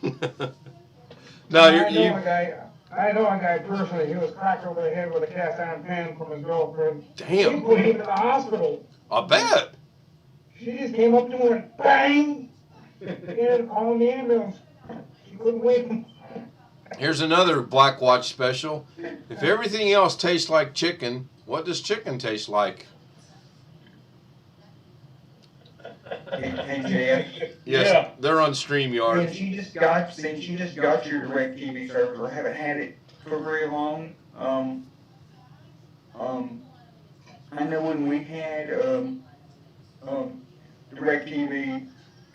No, I know a guy personally. He was cracked over the head with a cast iron pan from his girlfriend. Damn. He put him to the hospital. I bet. She just came up to him and bang! And calling the ambulance. She couldn't wake him. Here's another Black Watch special. If everything else tastes like chicken, what does chicken taste like? And Jeff, Yes, Yeah. they're on StreamYard. since you just got your DirecTV service, or haven't had it for very long, I know when we had DirecTV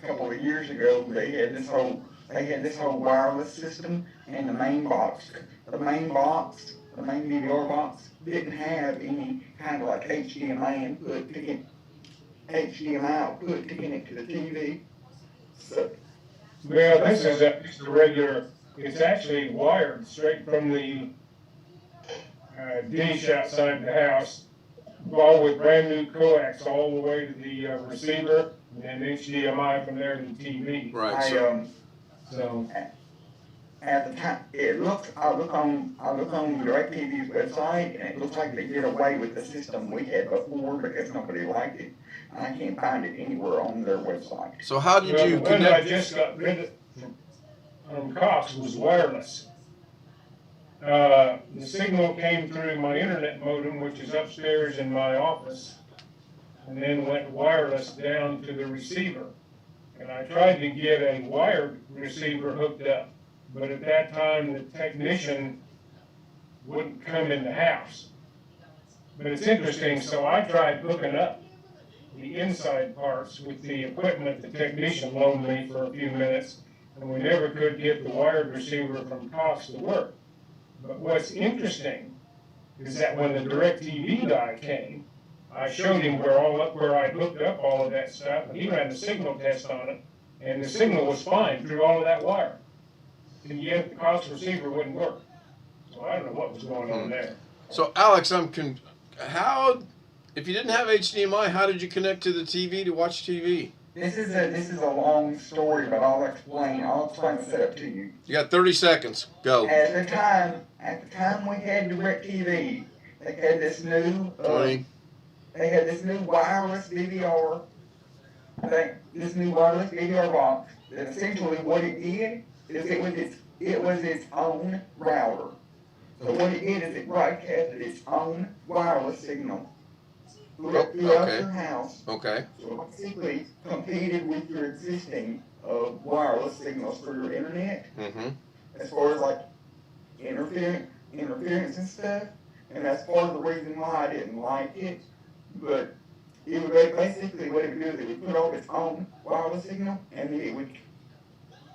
a couple of years ago, they had this whole wireless system, and the main DVR box didn't have any kind of like HDMI output to connect to the TV. So Well, this is just a regular, it's actually wired straight from the dish outside the house, all with brand new coax all the way to the receiver, and then HDMI from there to the TV. Right. So, at the time, I look on DirecTV's website, and it looks like they did away with the system we had before because nobody liked it. And I can't find it anywhere on their website. So how did well, you the one I connect? just got rid of from Cox was wireless. The signal came through my internet modem, which is upstairs in my office, and then went wireless down to the receiver. And I tried to get a wired receiver hooked up, but at that time the technician wouldn't come in the house. But it's interesting, so I tried hooking up the inside parts with the equipment the technician loaned me for a few minutes, and we never could get the wired receiver from Cox to work. But what's interesting is that when the DirecTV guy came, I showed him where I hooked up all of that stuff, and he ran the signal test on it, and the signal was fine through all of that wire. And yet the Cox receiver wouldn't work. So I don't know what was going on there. So Alex, how, if you didn't have HDMI, how did you connect to the TV to watch TV? This is a long story, but I'll explain the setup to you. You got 30 seconds. Go. At the time we had DirecTV, they had this new 20. They had this new wireless DVR box. That essentially what it did is it was its own router. So what it did is it broadcasted its own wireless signal throughout your house. Okay. So it basically competed with your existing wireless signals for your internet. Mm-hmm. As far as like interference and stuff. And that's part of the reason why I didn't like it. But it would basically what it would do is it would put off its own wireless signal, and it would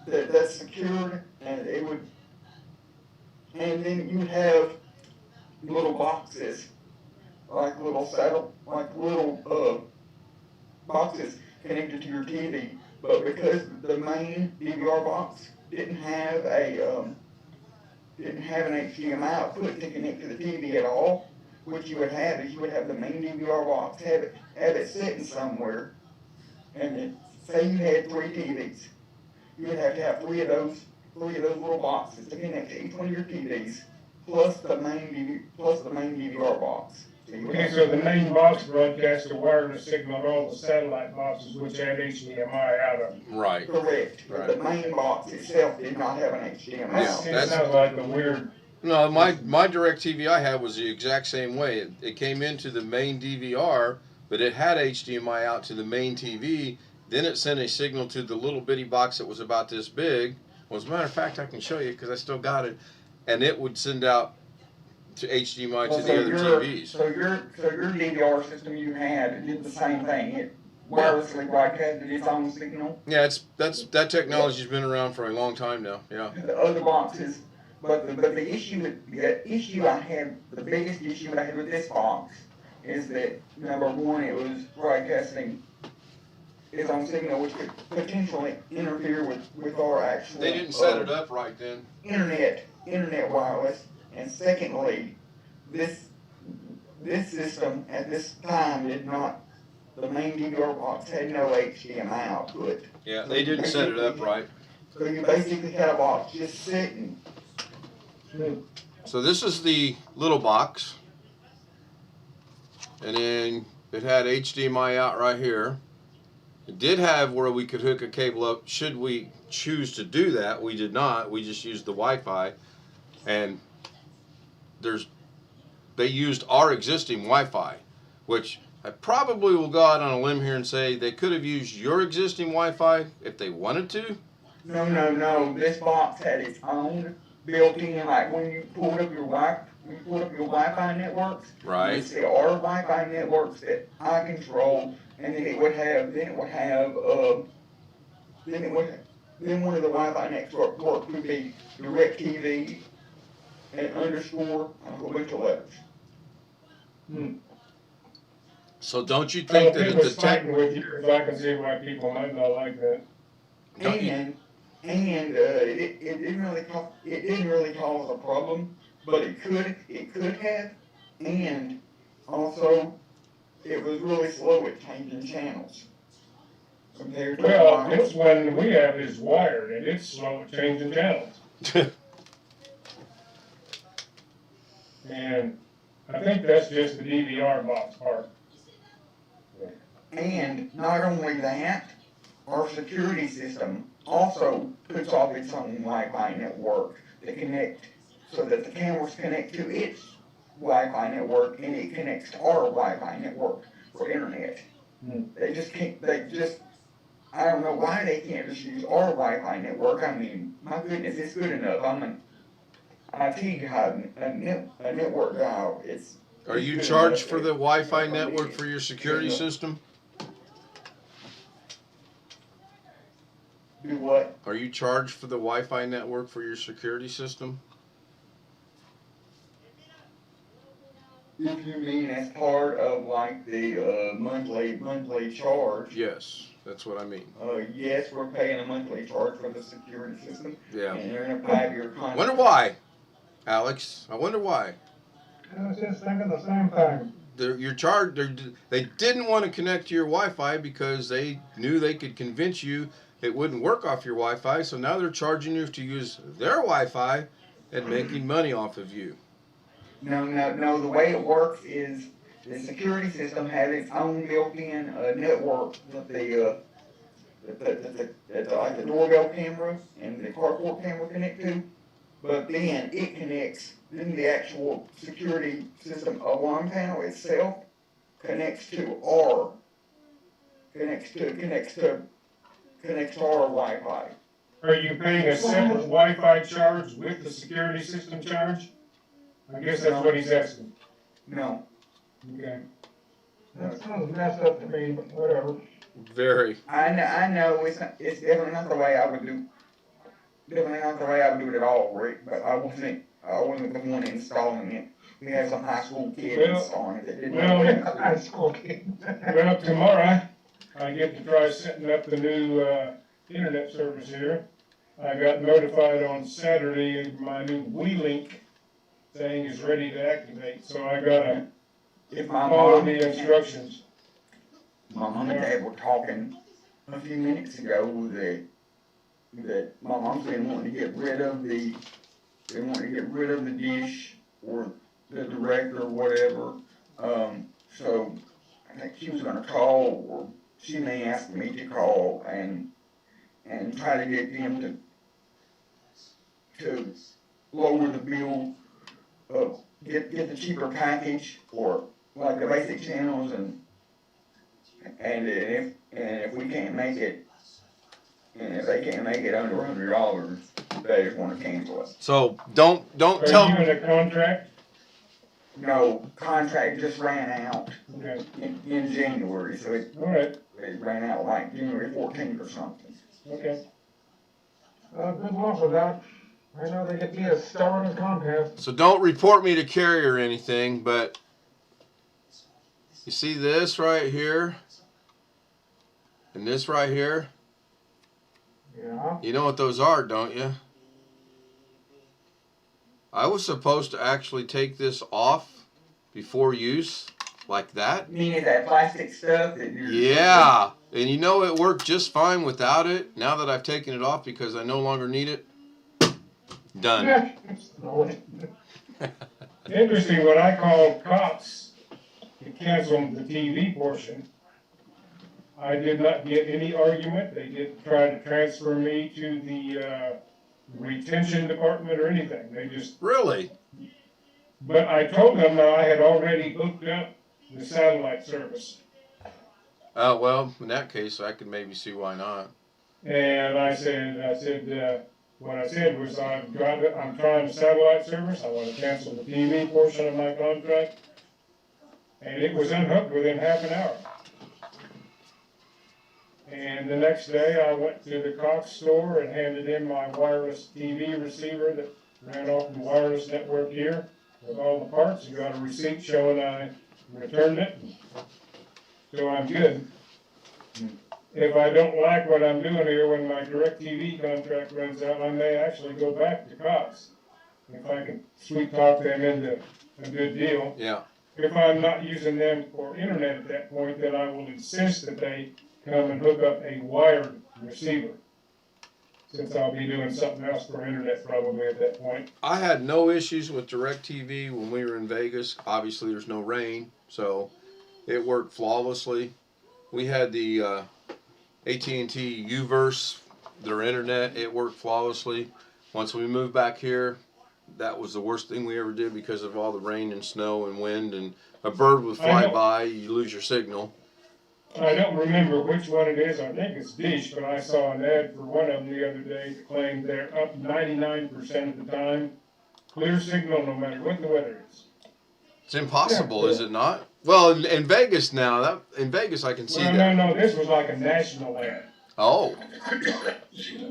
that's secured, and it would, and then you would have little boxes, like little boxes connected to your TV. But because the main DVR box didn't have an HDMI output to connect to the TV at all, what you would have is you would have the main DVR box, have it sitting somewhere, and then say you had 3 TVs. You would have to have three of those little boxes to connect to each one of your TVs, plus the main DVR box. Okay, so the main box broadcasts a wireless signal to all the satellite boxes which had HDMI out of them. Right. Correct. Right. The main box itself did not have an HDMI out. It sounds like a weird No, my DirecTV I had was the exact same way. It came into the main DVR, but it had HDMI out to the main TV. Then it sent a signal to the little bitty box that was about this big. Well, as a matter of fact, I can show you because I still got it. And it would send out to HDMI to the other TVs. So your DVR system you had did the same thing. It wirelessly broadcasted its own signal. Yeah, that technology's been around for a long time now. Yeah. The other boxes, but the issue I had, the biggest issue I had with this box is that number one, it was broadcasting its own signal, which could potentially interfere with our actual. They didn't set it up right then. Internet wireless, and secondly, this system at this time did not. The main DVR box had no HDMI output. Yeah, they didn't set it up right. So you basically had a box just sitting. So this is the little box, and then it had HDMI out right here. It did have where we could hook a cable up should we choose to do that. We did not. We just used the Wi-Fi, and they used our existing Wi-Fi, which I probably will go out on a limb here and say they could have used your existing Wi-Fi if they wanted to. No. This box had its own built-in, like when you pulled up your Wi-Fi networks. Right. You see our Wi-Fi networks that I control, and then one of the Wi-Fi networks would be DirecTV and underscore and a whole bunch of letters. So don't you think that it's the tech? with you, 'cause I can see why people might not like that. And it didn't really cause a problem, but it could have, and also it was really slow at changing channels compared to Well, this one we have is wired, and it's slow at changing channels. And I think that's just the DVR box part. And not only that, our security system also puts off its own Wi-Fi network to connect, so that the cameras connect to its Wi-Fi network and it connects to our Wi-Fi network for internet. They just can't, I don't know why they can't just use our Wi-Fi network. I mean, my goodness, it's good enough. I'm an IT guy, a network guy. Are you charged for the Wi-Fi network for your security system? Do what? Are you charged for the Wi-Fi network for your security system? If you mean as part of like the monthly charge. Yes, that's what I mean. Yes, we're paying a monthly charge for the security system. Yeah. And they're in a 5-year contract. Wonder why, Alex? I wonder why. I was just thinking the same thing. You're charged. They didn't want to connect to your Wi-Fi because they knew they could convince you it wouldn't work off your Wi-Fi. So now they're charging you to use their Wi-Fi and making money off of you. No. The way it works is the security system has its own built-in network that like the doorbell camera and the carport camera connect to. But then it connects. Then the actual security system alarm panel itself connects to our Wi-Fi. Are you paying a separate Wi-Fi charge with the security system charge? I guess that's what he's asking. No. Okay. That sounds messed up to me, but whatever. Very. I know it's definitely not the way I would do. Definitely not the way I would do it at all, Rick. But I wasn't the one installing it. We had some high school kids installing it that didn't know. High school kid. Well, tomorrow I get to try setting up the new internet service here. I got notified on Saturday my new WeLink thing is ready to activate, so I gotta follow the instructions. My mom and dad were talking a few minutes ago that my mom's been wanting to get rid of the dish or the direct or whatever. So I think she was gonna call, or she may ask me to call and try to get them to lower the bill get the cheaper package for like the basic channels and if we can't make it, and if they can't make it under $100, they just want to cancel it. So don't Are tell you in a contract? No, contract just ran out Okay, in January, so all right, it ran out like January 14th or something. okay. Good luck with that. I know they get me a star in the contest. So don't report me to carrier or anything, but you see this right here and this right here? Yeah. You know what those are, don't you? I was supposed to actually take this off before use, like that. Meaning that plastic stuff that you're... Yeah, and you know it worked just fine without it. Now that I've taken it off because I no longer need it, done. Interesting, when I called cops to cancel the TV portion, I did not get any argument. They didn't try to transfer me to the retention department or anything. They just, Really? but I told them that I had already hooked up the satellite service. Oh, well, in that case, I could maybe see why not. And I said, what I said was, I'm trying the satellite service. I want to cancel the TV portion of my contract. And it was unhooked within half an hour. And the next day, I went to the Cox store and handed in my wireless TV receiver that ran off the wireless network here with all the parts. And got a receipt showing I returned it. So I'm good. If I don't like what I'm doing here when my DirecTV contract runs out, I may actually go back to Cox. If I can sweet talk them into a good deal. Yeah. If I'm not using them for internet at that point, then I will insist that they come and hook up a wired receiver. Since I'll be doing something else for internet probably at that point. I had no issues with DirecTV when we were in Vegas. Obviously, there's no rain, so it worked flawlessly. We had the AT&T Uverse, their internet. It worked flawlessly. Once we moved back here, that was the worst thing we ever did because of all the rain and snow and wind, and a bird would fly by, you lose your signal. I don't remember which one it is. I think it's Dish, but I saw an ad for one of them the other day that claimed they're up 99% of the time. Clear signal no matter what the weather is. It's impossible, is it not? Well, in Vegas now, in Vegas I can see that. No, this was like a national ad. Oh.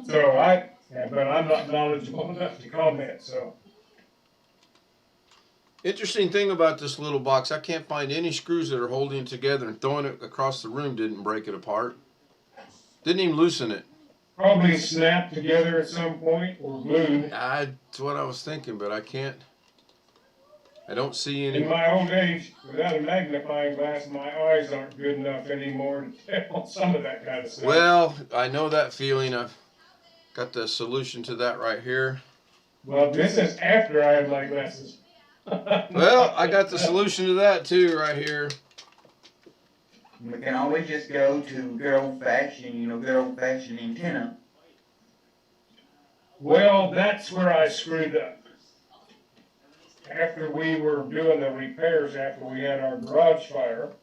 So but I'm not knowledgeable enough to comment, so. Interesting thing about this little box, I can't find any screws that are holding it together, and throwing it across the room didn't break it apart. Didn't even loosen it. Probably snapped together at some point or glued. That's what I was thinking, but I don't see any. In my old age, without a magnifying glass, my eyes aren't good enough anymore to tell some of that kind of stuff. Well, I know that feeling. I've got the solution to that right here. Well, this is after I had my glasses. Well, I got the solution to that too right here. We can always just go to good old-fashioned antenna. Well, that's where I screwed up. After we were doing the repairs after we had our garage fire,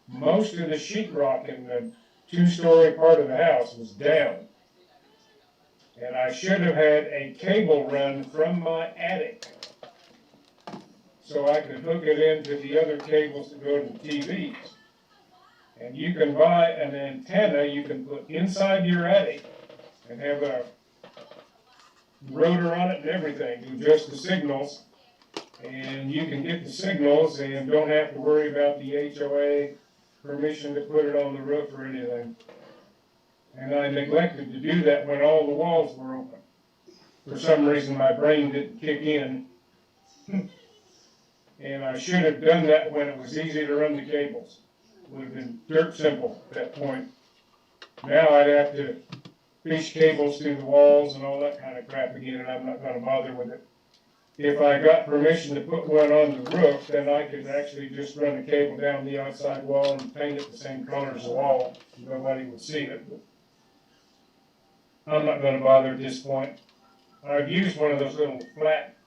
most of the sheetrock in the two-story part of the house was down. And I should have had a cable run from my attic so I could hook it into the other cables that go to the TVs. And you can buy an antenna you can put inside your attic and have a rotor on it and everything, do just the signals. And you can get the signals and don't have to worry about the HOA permission to put it on the roof or anything. And I neglected to do that when all the walls were open. For some reason, my brain didn't kick in. And I should have done that when it was easy to run the cables. Would have been dirt simple at that point. Now I'd have to fish cables through the walls and all that kind of crap again, and I'm not going to bother with it. If I got permission to put one on the roof, then I could actually just run the cable down the outside wall and paint it the same color as the wall. Nobody would see it. I'm not going to bother at this point. I've used one of those little flat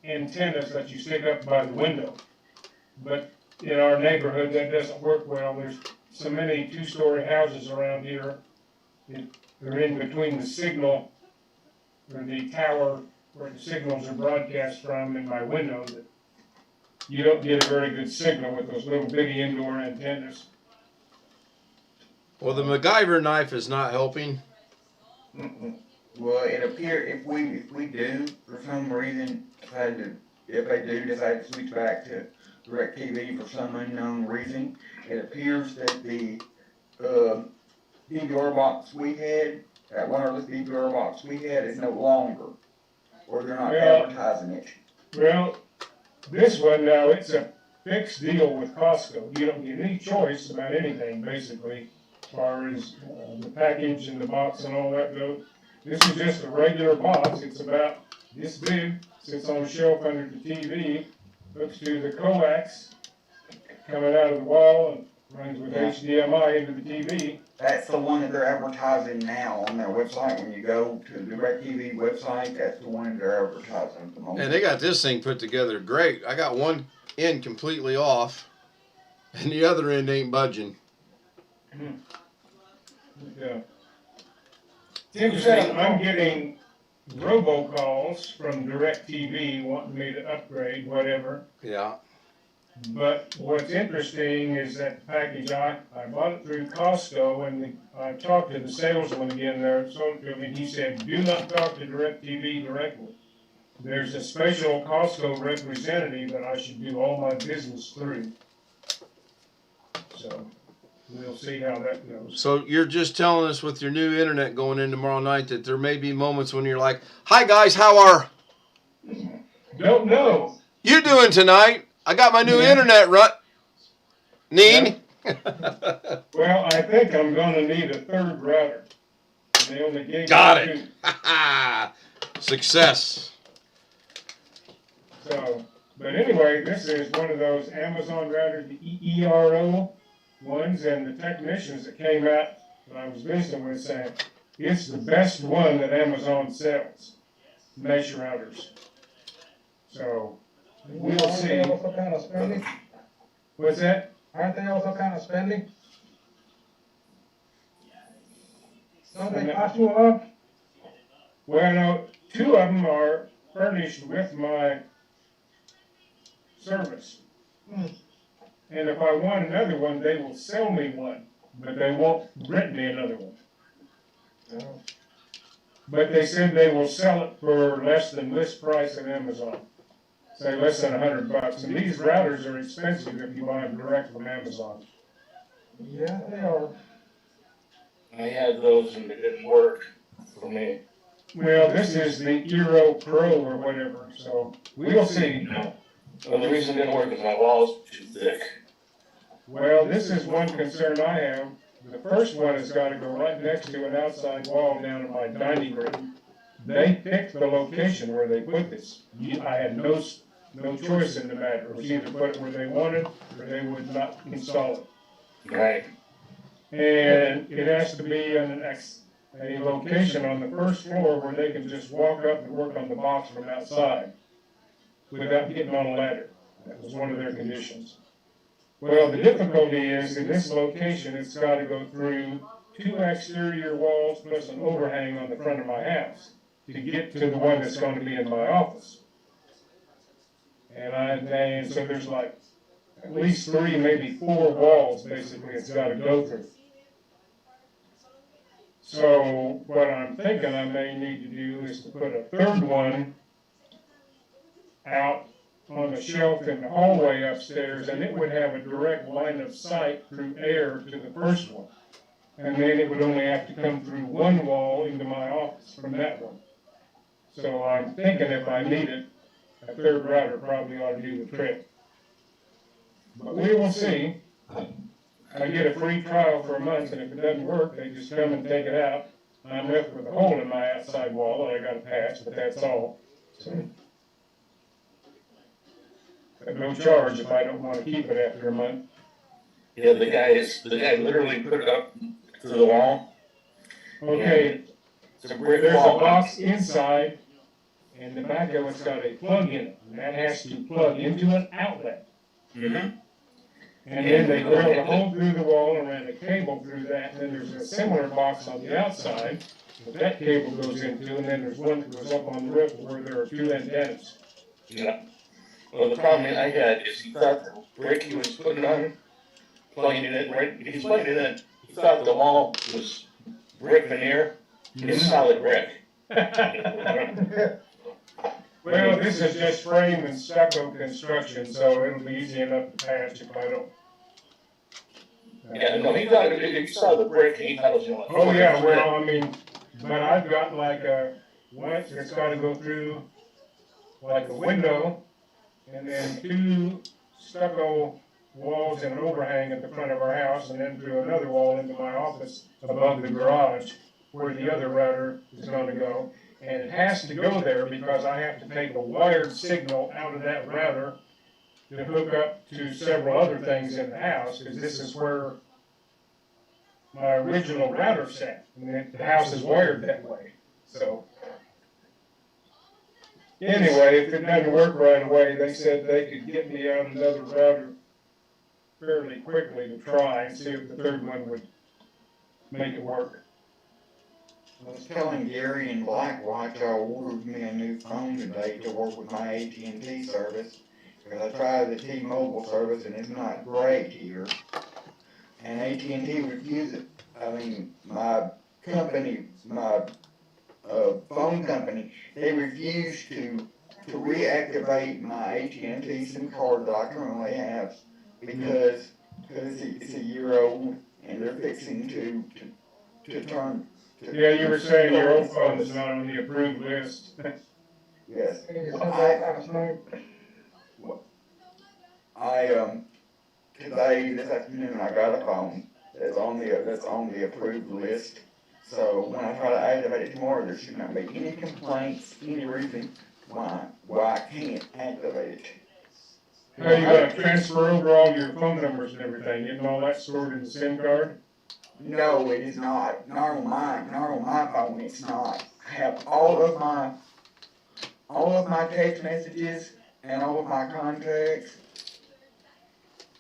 antennas that you stick up by the window. But in our neighborhood, that doesn't work well. There's so many two-story houses around here. They're in between the signal, or the tower where the signals are broadcast from, and my window, that you don't get a very good signal with those little bitty indoor antennas. Well, the MacGyver knife is not helping. Well, it appears if we do, for some reason, if they do decide to switch back to DirecTV for some unknown reason, it appears that the DVR box we had, that wireless DVR box we had, is no longer, or they're not advertising it. Well, this one now, it's a fixed deal with Costco. You don't get any choice about anything, basically, as far as the package and the box and all that goes. This is just a regular box. It's about this big, sits on a shelf under the TV, hooks to the coax coming out of the wall and runs with HDMI into the TV. That's the one that they're advertising now on their website. When you go to the DirecTV website, that's the one they're advertising at the moment. And they got this thing put together great. I got one end completely off, and the other end ain't budging. Yeah. Tim said I'm getting robocalls from DirecTV wanting me to upgrade, whatever. Yeah. But what's interesting is that package, I bought it through Costco, and I talked to the salesman again there, sold it to me, and he said, do not talk to DirecTV directly. There's a special Costco representative that I should do all my business through. So, we'll see how that goes. So you're just telling us with your new internet going in tomorrow night that there may be moments when you're like, hi guys, how are Don't know. you doing tonight? I got my new internet Neen? Well, I think I'm gonna need a third router. They only gave Got me it. Success. So, but anyway, this is one of those Amazon routers, the EERO ones, and the technicians that came out that I was visiting with saying, it's the best one that Amazon sells, mesh routers. So, we'll see. Aren't they also kind of spendy? What's that? Aren't they also kind of spendy? Don't they cost you a lot? Well, no, two of them are furnished with my service. And if I want another one, they will sell me one, but they won't rent me another one. But they said they will sell it for less than list price at Amazon. Say less than $100. And these routers are expensive if you buy them direct from Amazon. Yeah, they are. I had those and it didn't work for me. Well, this is the Eero Pro or whatever, so we'll see. Well, the reason it didn't work is my wall's too thick. Well, this is one concern I have. The first one has got to go right next to an outside wall down in my dining room. They picked the location where they put this. I had no choice in the matter. It was either put it where they wanted or they would not install it. Right. And it has to be in a location on the first floor where they can just walk up and work on the box from outside without getting on a ladder. That was one of their conditions. Well, the difficulty is in this location, it's got to go through 2 exterior walls plus an overhang on the front of my house to get to the one that's going to be in my office. And so there's like at least 3, maybe 4 walls basically it's got to go through. So what I'm thinking I may need to do is to put a third one out on the shelf in the hallway upstairs, and it would have a direct line of sight through air to the first one. And then it would only have to come through one wall into my office from that one. So I'm thinking if I need it, a third router probably ought to do the trick. But we will see. I get a free trial for a month, and if it doesn't work, they just come and take it out. I'm left with a hole in my outside wall that I got to patch, but that's all. So, at no charge if I don't want to keep it after a month. Yeah, the guy literally put it up to the wall. Okay, It's a brick there's a wall. box inside, and the back of it's got a plug in it, and that has to plug into an outlet. Mm-hmm. And then they drilled a hole through the wall and ran a cable through that, and then there's a similar box on the outside that cable goes into, and then there's one that goes up on the roof where there are two antennas. Yeah. Well, the problem I had is he thought the brick he was putting on, plugging it in, right, he's plugging it in, he thought the wall was brick veneer, it's solid brick. Well, this is just frame and stucco construction, so it'll be easy enough to patch if I don't. Yeah, no, he thought, he saw the brick, and he thought it was gonna. Oh, yeah, well, I mean, but I've got like a, once it's gotta go through like a window, and then two stucco walls and an overhang at the front of our house, and then through another wall into my office above the garage, where the other router is gonna go. And it has to go there because I have to take a wired signal out of that router to hook up to several other things in the house, because this is where my original router sat, and the house is wired that way, so. Anyway, if it doesn't work right away, they said they could get me out another router fairly quickly to try and see if the third one would make it work. I was telling Gary and Blackwatch I ordered me a new phone today to work with my AT&T service, because I tried the T-Mobile service and it's not great here. And AT&T refuses. I mean, my company, my phone company, they refuse to reactivate my AT&T SIM card that I currently have because it's a year old and they're fixing to turn. Yeah, you were saying your old phone is not on the approved list. Yes. Today, this afternoon, I got a phone that's on the approved list. So when I try to activate it tomorrow, there should not be any complaints, any reason why I can't activate it. Now you gotta transfer over all your phone numbers and everything, getting all that stored in the SIM card? No, it is not. Not on my phone, it's not. I have all of my text messages and all of my contacts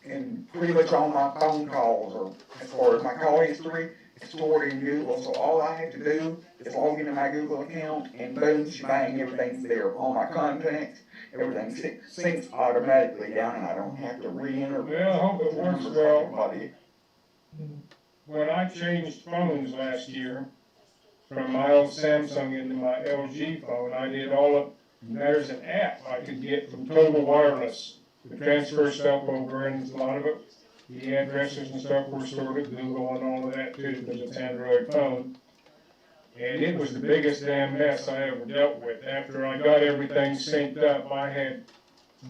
and pretty much all my phone calls, or as far as my call history, it's stored in Google. So all I have to do is log into my Google account and boom, shebang, everything's there. All my contacts, everything syncs automatically down, and I don't have to re-enter. Well, I hope it works well. When I changed phones last year, from my old Samsung into my LG phone, I did there's an app I could get from Total Wireless to transfer stuff over, and a lot of it, the addresses and stuff were stored at Google and all of that too, because it's an Android phone. And it was the biggest damn mess I ever dealt with. After I got everything synced up, I had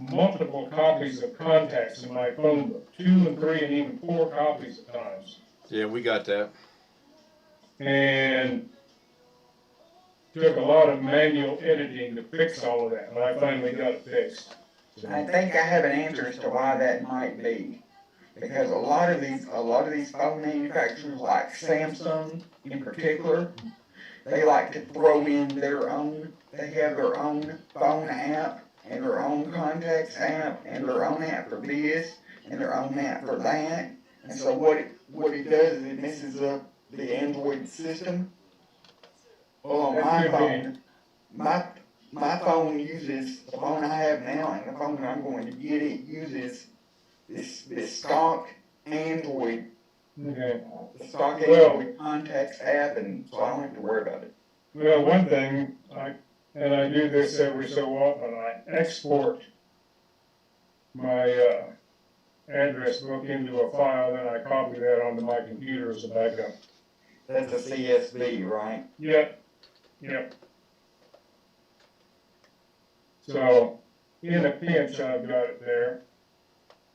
multiple copies of contacts in my phone book, 2 and 3 and even 4 copies at times. Yeah, we got that. And took a lot of manual editing to fix all of that, and I finally got it fixed. I think I have an answer as to why that might be. Because a lot of these phone manufacturers, like Samsung in particular, they like to throw in they have their own phone app, and their own contacts app, and their own app for this, and their own app for that. And so what it does is it messes up the Android system. Well, on my phone, my phone uses, the phone I have now and the phone I'm going to get, it uses this stock Android, Okay. the stock Android contacts app, and so I don't have to worry about it. Well, one thing, and I do this every so often, I export my address book into a file, then I copy that onto my computer as a backup. That's a CSV, right? Yep. So, in a pinch, I've got it there.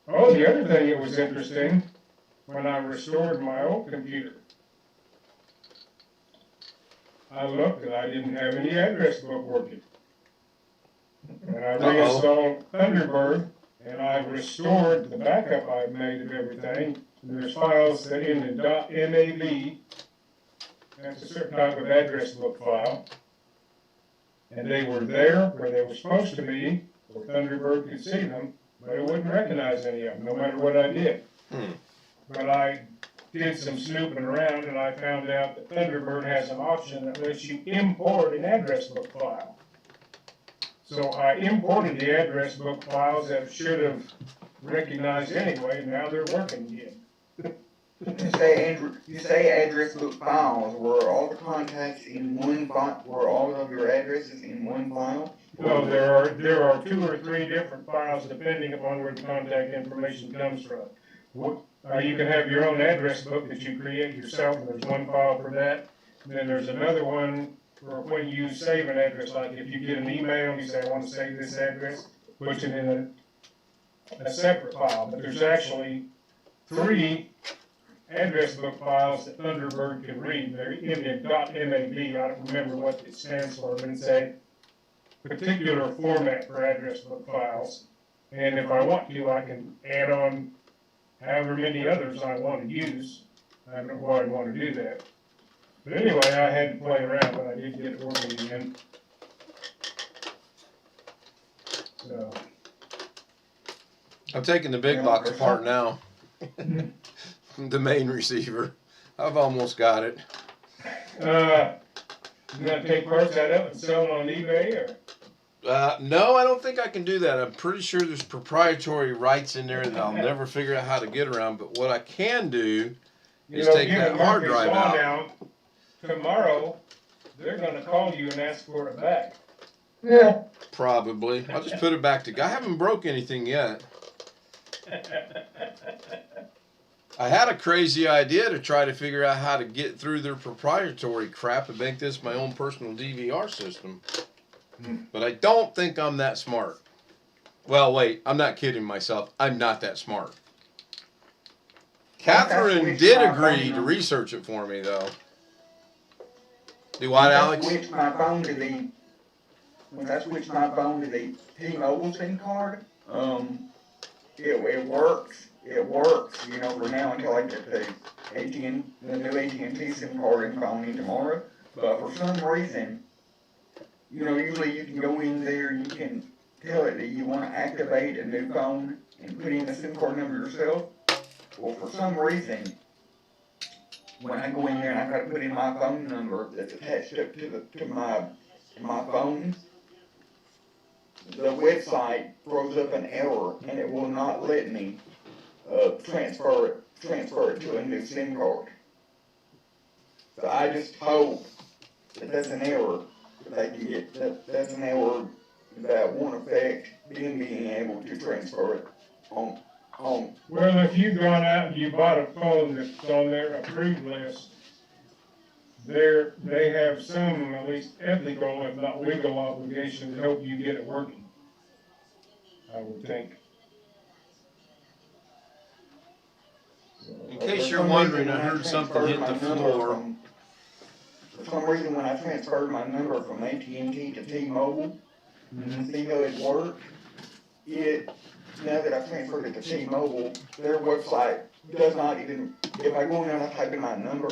Oh, the other thing that was interesting, when I restored my old computer, I looked and I didn't have any address book working. And I reinstalled Thunderbird, and I restored the backup I've made of everything. And there's files that in the .mab, that's a certain type of address book file. and they were there where they were supposed to be, where Thunderbird could see them, but it wouldn't recognize any of them, no matter what I did. But I did some snooping around and I found out that Thunderbird has an option that lets you import an address book file. So I imported the address book files that should have recognized anyway, and now they're working again. You say address book files, were all the contacts in one file, were all of your addresses in one file? No, there are 2 or 3 different files depending upon where the contact information comes from. You can have your own address book that you create yourself, and there's one file for that. And then there's another one for when you save an address, like if you get an email and you say, I want to save this address, puts it in a separate file. But there's actually 3 address book files that Thunderbird can read. They're in the .mab, I don't remember what it stands for, but it's a particular format for address book files. And if I want to, I can add on however many others I want to use. I don't know why I'd want to do that. But anyway, I had to play around, but I did get it working again. So. I'm taking the big box apart now. The main receiver. I've almost got it. You gonna take parts out of it and sell it on eBay, or? No, I don't think I can do that. I'm pretty sure there's proprietary rights in there that I'll never figure out how to get around. But what I can do is take that hard drive out. Now, tomorrow, they're gonna call you and ask for it back. Yeah. Probably. I'll just put it back together. I haven't broke anything yet. I had a crazy idea to try to figure out how to get through their proprietary crap and make this my own personal DVR system. But I don't think I'm that smart. Well, wait, I'm not kidding myself. I'm not that smart. Catherine did agree to research it for me, though. Do what, Alex? When I switched my phone to the T-Mobile SIM card, it works. It works, you know, for now until I get the new AT&T SIM card in phone tomorrow. But for some reason, you know, usually you can go in there and you can tell it that you want to activate a new phone and put in the SIM card number yourself. Well, for some reason, when I go in there and I try to put in my phone number that's attached up to my phone, the website throws up an error and it will not let me transfer it to a new SIM card. So I just hope that that's an error. They can get that's an error that won't affect them being able to transfer it on. Well, if you've gone out and you bought a phone that's on their approved list, they have some, at least ethical, if not legal obligation to help you get it working, I would think. In case you're wondering, I heard something hit the floor. For some reason, when I transferred my number from AT&T to T-Mobile, see how it worked? Now that I've transferred it to T-Mobile, their website does not even, if I go in there and I type in my number.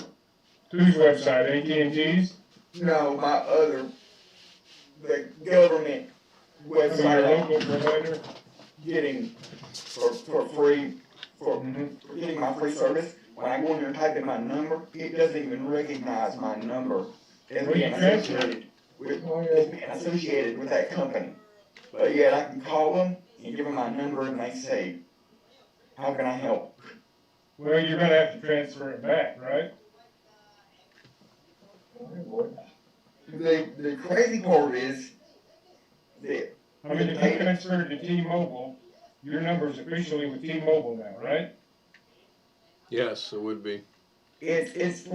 Whose website, AT&T's? No, the government website. Your local provider? Getting for free, for getting my free service. When I go in there and type in my number, it doesn't even recognize my number as being associated with that company. But yet I can call them and give them my number and they say, how can I help? Well, you're gonna have to transfer it back, right? The crazy part is that I mean, if you transfer it to T-Mobile, your number's officially with T-Mobile now, right? Yes, it would be. Yes, it's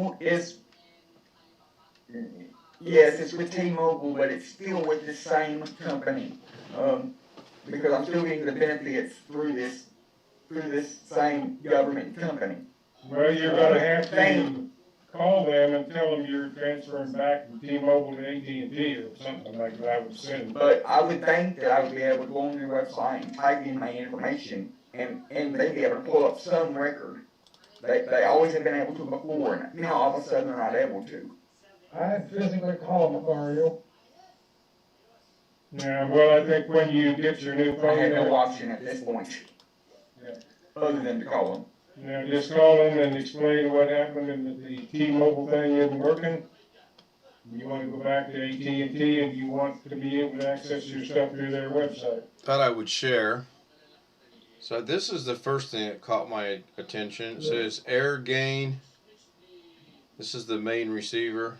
with T-Mobile, but it's still with the same company. Because I'm still getting the benefits through this same government company. Well, you're gonna have to call them and tell them you're transferring back from T-Mobile to AT&T or something like that, I would assume. But I would think that I would be able to go on their website and type in my information and they'd be able to pull up some record. They always have been able to before, and now all of a sudden they're not able to. I'd physically call them if I were you. Yeah, well, I think when you get your new I phone, had no there, option at this point. Yeah. Other than to call them. just call them and explain what happened and that the T-Mobile thing isn't working. You want to go back to AT&T and you want to be able to access your stuff through their website. Thought I would share. So this is the first thing that caught my attention. It says air gain. This is the main receiver.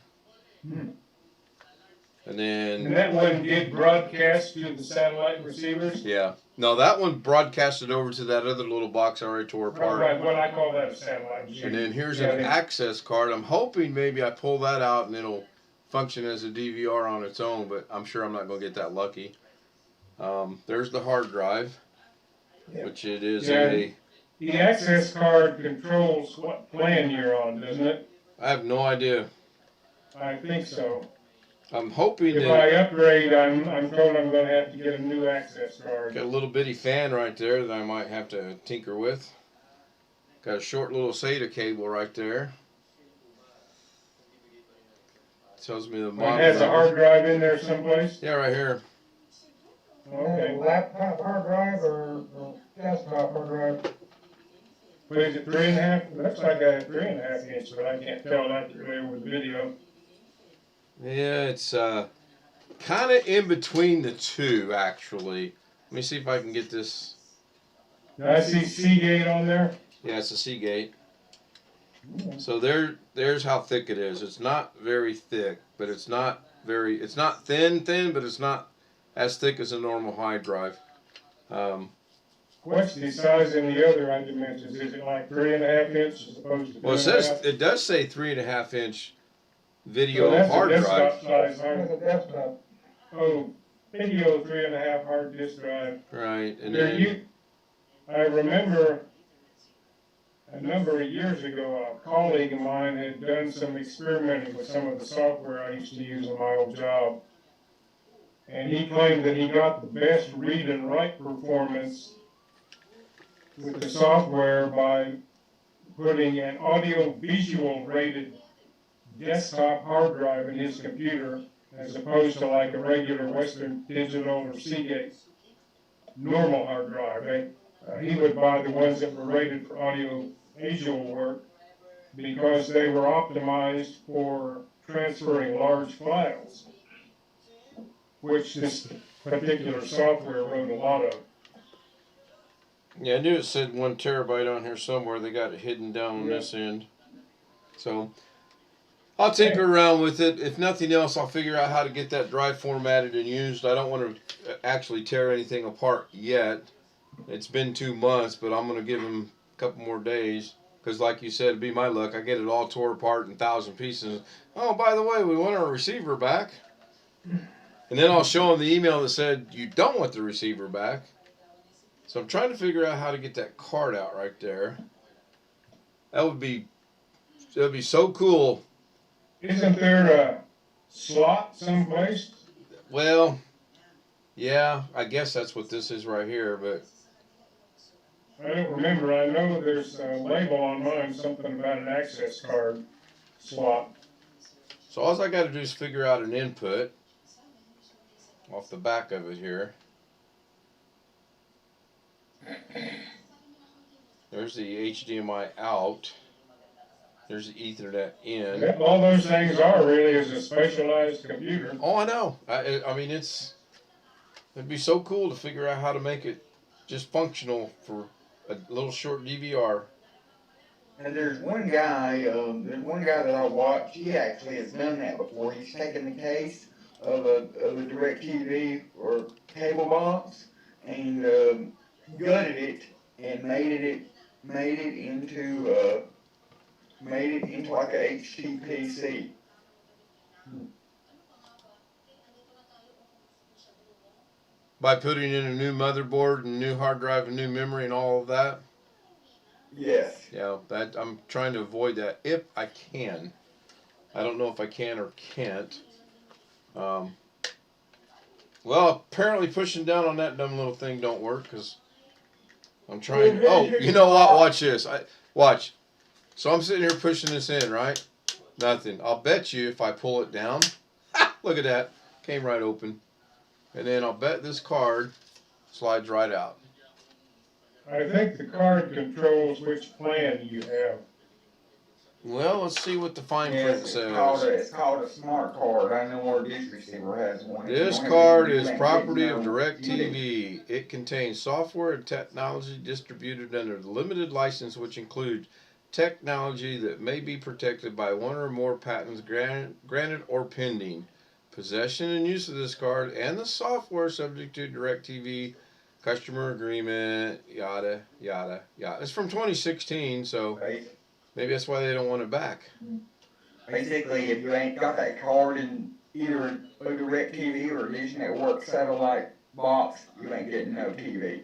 And then And that one did broadcast to the satellite receivers? yeah. No, that one broadcasted over to that other little box I already tore apart. Right, what I call that a satellite receiver. And then here's Yeah, an they- access card. I'm hoping maybe I pull that out and it'll function as a DVR on its own, but I'm sure I'm not going to get that lucky. There's the hard drive, which it is a... The access card controls what plan you're on, doesn't it? I have no idea. I think so. I'm hoping If that... I upgrade, I'm told I'm gonna have to get a new access card. Got a little bitty fan right there that I might have to tinker with. Got a short little SATA cable right there. Tells me the It model has a number. hard drive in there someplace? Yeah, right here. Okay. Laptop hard drive or desktop hard drive? What is it, 3.5? Looks like a 3.5 inch, but I can't tell accurately with video. Yeah, it's kind of in between the two, actually. Let me see if I can get this. I see Seagate on there. Yeah, it's a Seagate. So there's how thick it is. It's not very thick, but it's not thin, but it's not as thick as a normal hard drive. What's the size in the other dimensions? Is it like 3.5 inch as opposed to 2.5? Well, it does say 3.5 inch video So that's hard a drive. desktop size, That's a desktop. Oh, video 3.5 hard disk drive. Right, and There then I remember a number of years ago, a colleague of mine had done some experimenting with some of the software I used to use on my old job. And he claimed that he got the best read and write performance with the software by putting an audio-visual rated desktop hard drive in his computer as opposed to like a regular Western Digital or Seagate normal hard drive. He would buy the ones that were rated for audio-visual work because they were optimized for transferring large files, which this particular software wrote a lot of. yeah, I knew it said 1 terabyte on here somewhere. They got it hidden down on this end. So I'll tinker around with it. If nothing else, I'll figure out how to get that drive formatted and used. I don't want to actually tear anything apart yet. It's been 2 months, but I'm going to give them a couple more days. Because like you said, it'd be my luck. I get it all tore apart in 1,000 pieces. Oh, by the way, we want our receiver back. And then I'll show them the email that said, you don't want the receiver back. So I'm trying to figure out how to get that card out right there. That would be so cool. Isn't there a slot someplace? Well, yeah, I guess that's what this is right here, but I don't remember. I know there's a label on mine, something about an access card slot. so all I got to do is figure out an input off the back of it here. There's the HDMI out. There's the Ethernet in. All those things are really is a specialized computer. Oh, I know. I mean, it'd be so cool to figure out how to make it just functional for a little short DVR. And there's one guy that I watched, he actually has done that before. He's taken the case of a DirecTV or cable box and gutted it and made it into like a HTPC. By putting in a new motherboard and new hard drive and new memory and all of that. Yes. Yeah, that I'm trying to avoid that if I can. I don't know if I can or can't. Well, apparently pushing down on that dumb little thing don't work because I'm trying. Oh, you know what? Watch this. Watch. So I'm sitting here pushing this in, right? Nothing. I'll bet you if I pull it down, look at that. Came right open. and then I'll bet this card slides right out. I think the card controls which plan you have. Well, let's see what the fine print Yes, says. it's called a smart card. I know our dish receiver has one. If you This don't have card it, you is ain't property getting of no DirecTV. It contains software and technology distributed under the limited license, which includes technology that may be protected by one or more patents granted or pending. Possession and use of this card and the software subject to DirecTV customer agreement, yada, yada, yada. It's from 2016, so maybe that's why they don't want it back. Basically, if you ain't got that card in either a DirecTV or a Dish Network satellite box, you ain't getting no TV.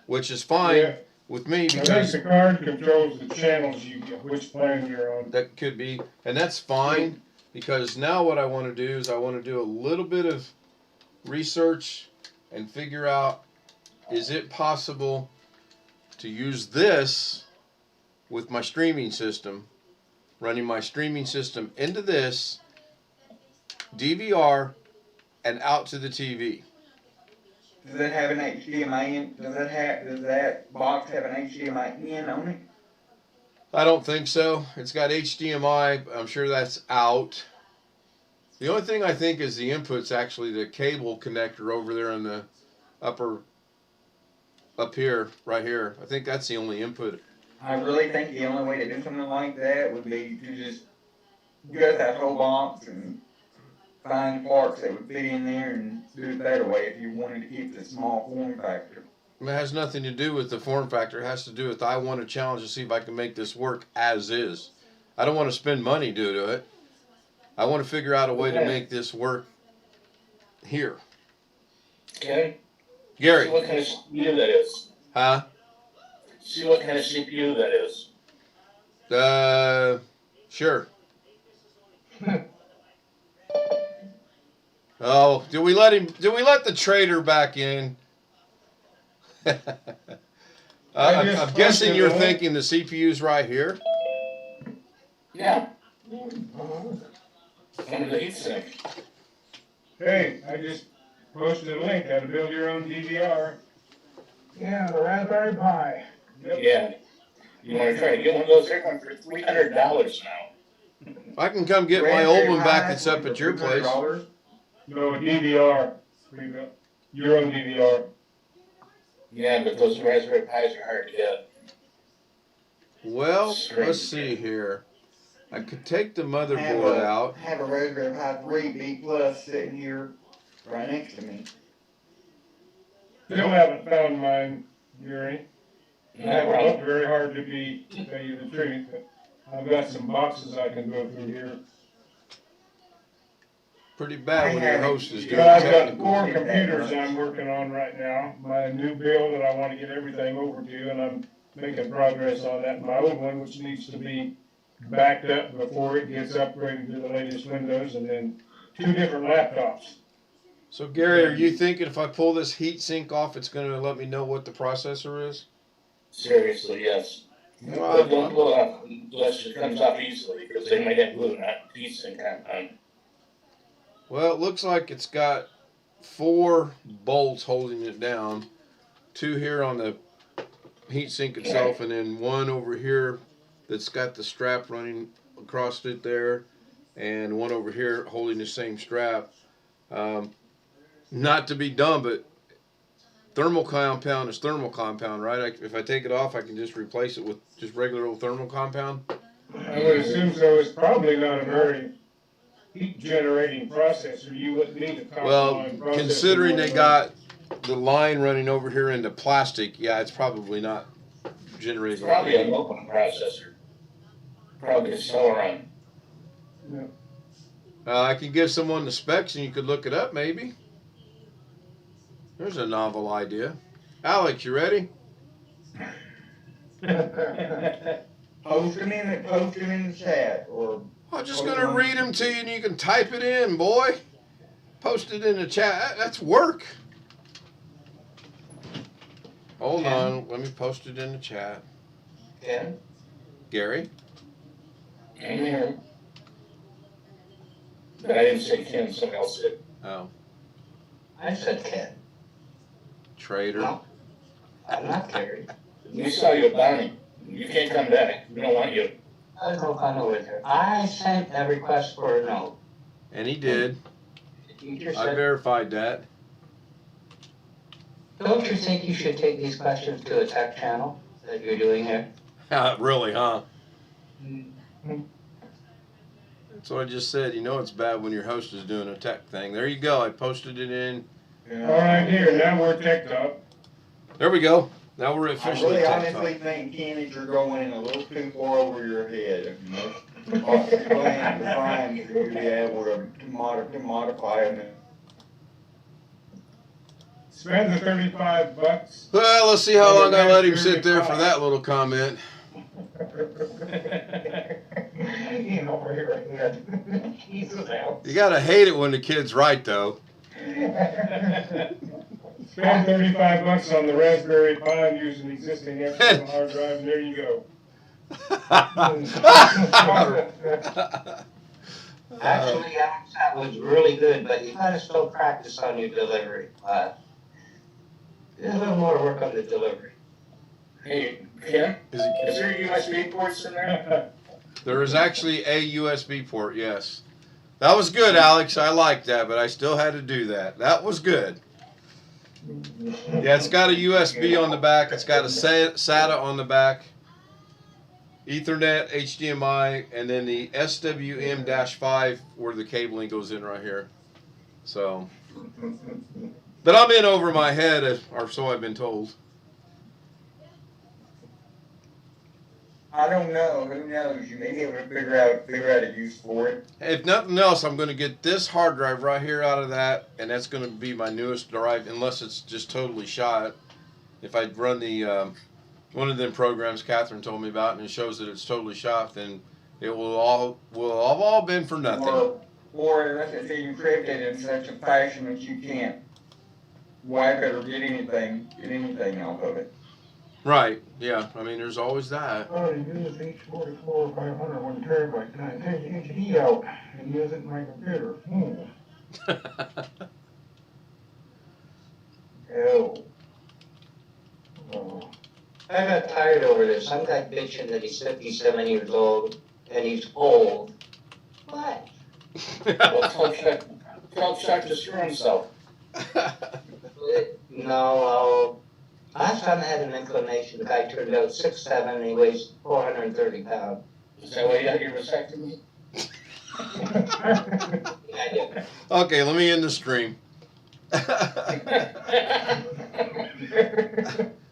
Which is fine Yeah. with me I think because the card controls the channels you get, which plan you're on. that could be, and that's fine because now what I want to do is I want to do a little bit of research and figure out, is it possible to use this with my streaming system, running my streaming system into this DVR and out to the TV. Does it have an HDMI in? Does that box have an HDMI in on it? I don't think so. It's got HDMI. I'm sure that's out. The only thing I think is the input's actually the cable connector over there in the up here, right here. I think that's the only input. I really think the only way to do something like that would be to just gut that whole box and find parts that would fit in there and do it that way if you wanted to keep the small form factor. It has nothing to do with the form factor. It has to do with I want to challenge to see if I can make this work as is. I don't want to spend money due to it. I want to figure out a way to make this work here. Okay. Gary. See what kind of CPU that is. Huh? See what kind of CPU that is. Sure. Oh, do we let the trader back in? I'm guessing you're thinking the CPU's right here. Yeah. Under the heatsink. Hey, I just posted a link how to build your own DVR. Yeah, the Raspberry Pi. Yeah. You want to try to get one of those? They're going for $300 now. I can come get my old one back that's up at your place. No, a DVR. Your own DVR. Yeah, but those Raspberry Pis are hard to get. Well, let's see here. I could take the motherboard out. Have a Raspberry Pi 3 B Plus sitting here right next to me. Still haven't found mine, Gary. No I problem. looked very hard to tell you the truth, but I've got some boxes I can go through here. Pretty bad when your host is doing But I've got technical. 4 computers I'm working on right now. My new build that I want to get everything over to, and I'm making progress on that. My old one, which needs to be backed up before it gets upgraded to the latest Windows, and then 2 different laptops. So Gary, are you thinking if I pull this heat sink off, it's going to let me know what the processor is? Seriously, yes. But don't pull it off unless it comes off easily, because they might have glue, not heatsink compound. Well, it looks like it's got 4 bolts holding it down. 2 here on the heatsink itself, and then 1 over here that's got the strap running across it there, and 1 over here holding the same strap. Not to be dumb, but thermal compound is thermal compound, right? If I take it off, I can just replace it with just regular old thermal compound. I would assume so. It's probably not a very heat-generating processor. You wouldn't need a top Well, line processor. considering they got the line running over here into plastic, yeah, it's probably not generating. It's probably a local processor. Probably a Celeron. I could give someone the specs and you could look it up, maybe. There's a novel idea. Alex, you ready? Post them in the chat, or I'm just going to read them to you and you can type it in, boy. Post it in the chat. That's work. Hold on. Let me post it in the chat. Ken? Gary? I'm here. But I didn't say Ken, someone else did. Oh. I said Ken. Traitor. No, I'm not Terry. We saw you at Bonnie. You can't come back. We don't want you. I don't know if I know it there. I sent a request for a note. And he did. The teacher I said, verified that. don't you think you should take these questions to a tech channel that you're doing here? Really, huh? Mm-hmm. That's what I just said. You know it's bad when your host is doing a tech thing. There you go. I posted it in. All right, here, now we're teched up. There we go. Now we're I officially really tech honestly talk. think teenagers are going a little too far over your head. You know, plan designed for you to be able to modify them. Spend the $35. Well, let's see how long I let him sit there for that little comment. He over here, Jesus out. You gotta hate it when the kid's right, though. Spend $35 on the Raspberry Pi and use an existing external hard drive, and there you go. Actually, Alex, that was really good, but you gotta still practice on your delivery. There's a little more work on the delivery. Hey, Ken, Is is there USB ports in there? There is actually a USB port, yes. That was good, Alex. I liked that, but I still had to do that. That was good. Yeah, it's got a USB on the back. It's got a SATA on the back. Ethernet, HDMI, and then the SWM-5 where the cabling goes in right here. So, but I'm in over my head, or so I've been told. I don't know. Who knows? You may be able to figure out a use for it. If nothing else, I'm going to get this hard drive right here out of that, and that's going to be my newest drive, unless it's just totally shot. If I run the one of them programs Catherine told me about, and it shows that it's totally shot, then it will have all been for nothing. Or unless it's encrypted in such a fashion that you can't wipe it or get anything off of it. Right? Yeah. I mean, there's always that. Oh, you use H44 500 1 terabyte, and I take HD out and use it in my computer. Oh. Oh. I got tired over this. Some guy bitching that he's 57 years old and he's old. What? Well, tell Chuck to screw himself. No, last time I had an inclination, the guy turned out 6'7" and he weighs 430 pounds. Is that why you got your vasectomy? I did. Okay, let me end the stream.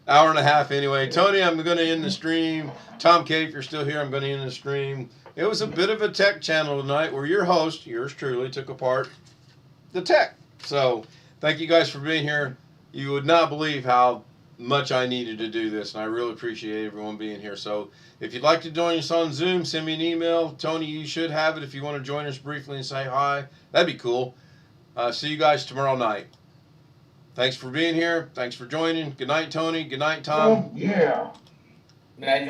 Hour and a half anyway. Tony, I'm going to end the stream. Tom K, if you're still here, I'm going to end the stream. It was a bit of a tech channel tonight where your host, yours truly, took apart the tech. So thank you guys for being here. You would not believe how much I needed to do this, and I really appreciate everyone being here. So if you'd like to join us on Zoom, send me an email. Tony, you should have it if you want to join us briefly and say hi. That'd be cool. See you guys tomorrow night. Thanks for being here. Thanks for joining. Good night, Tony. Good night, Tom. Yeah. Night.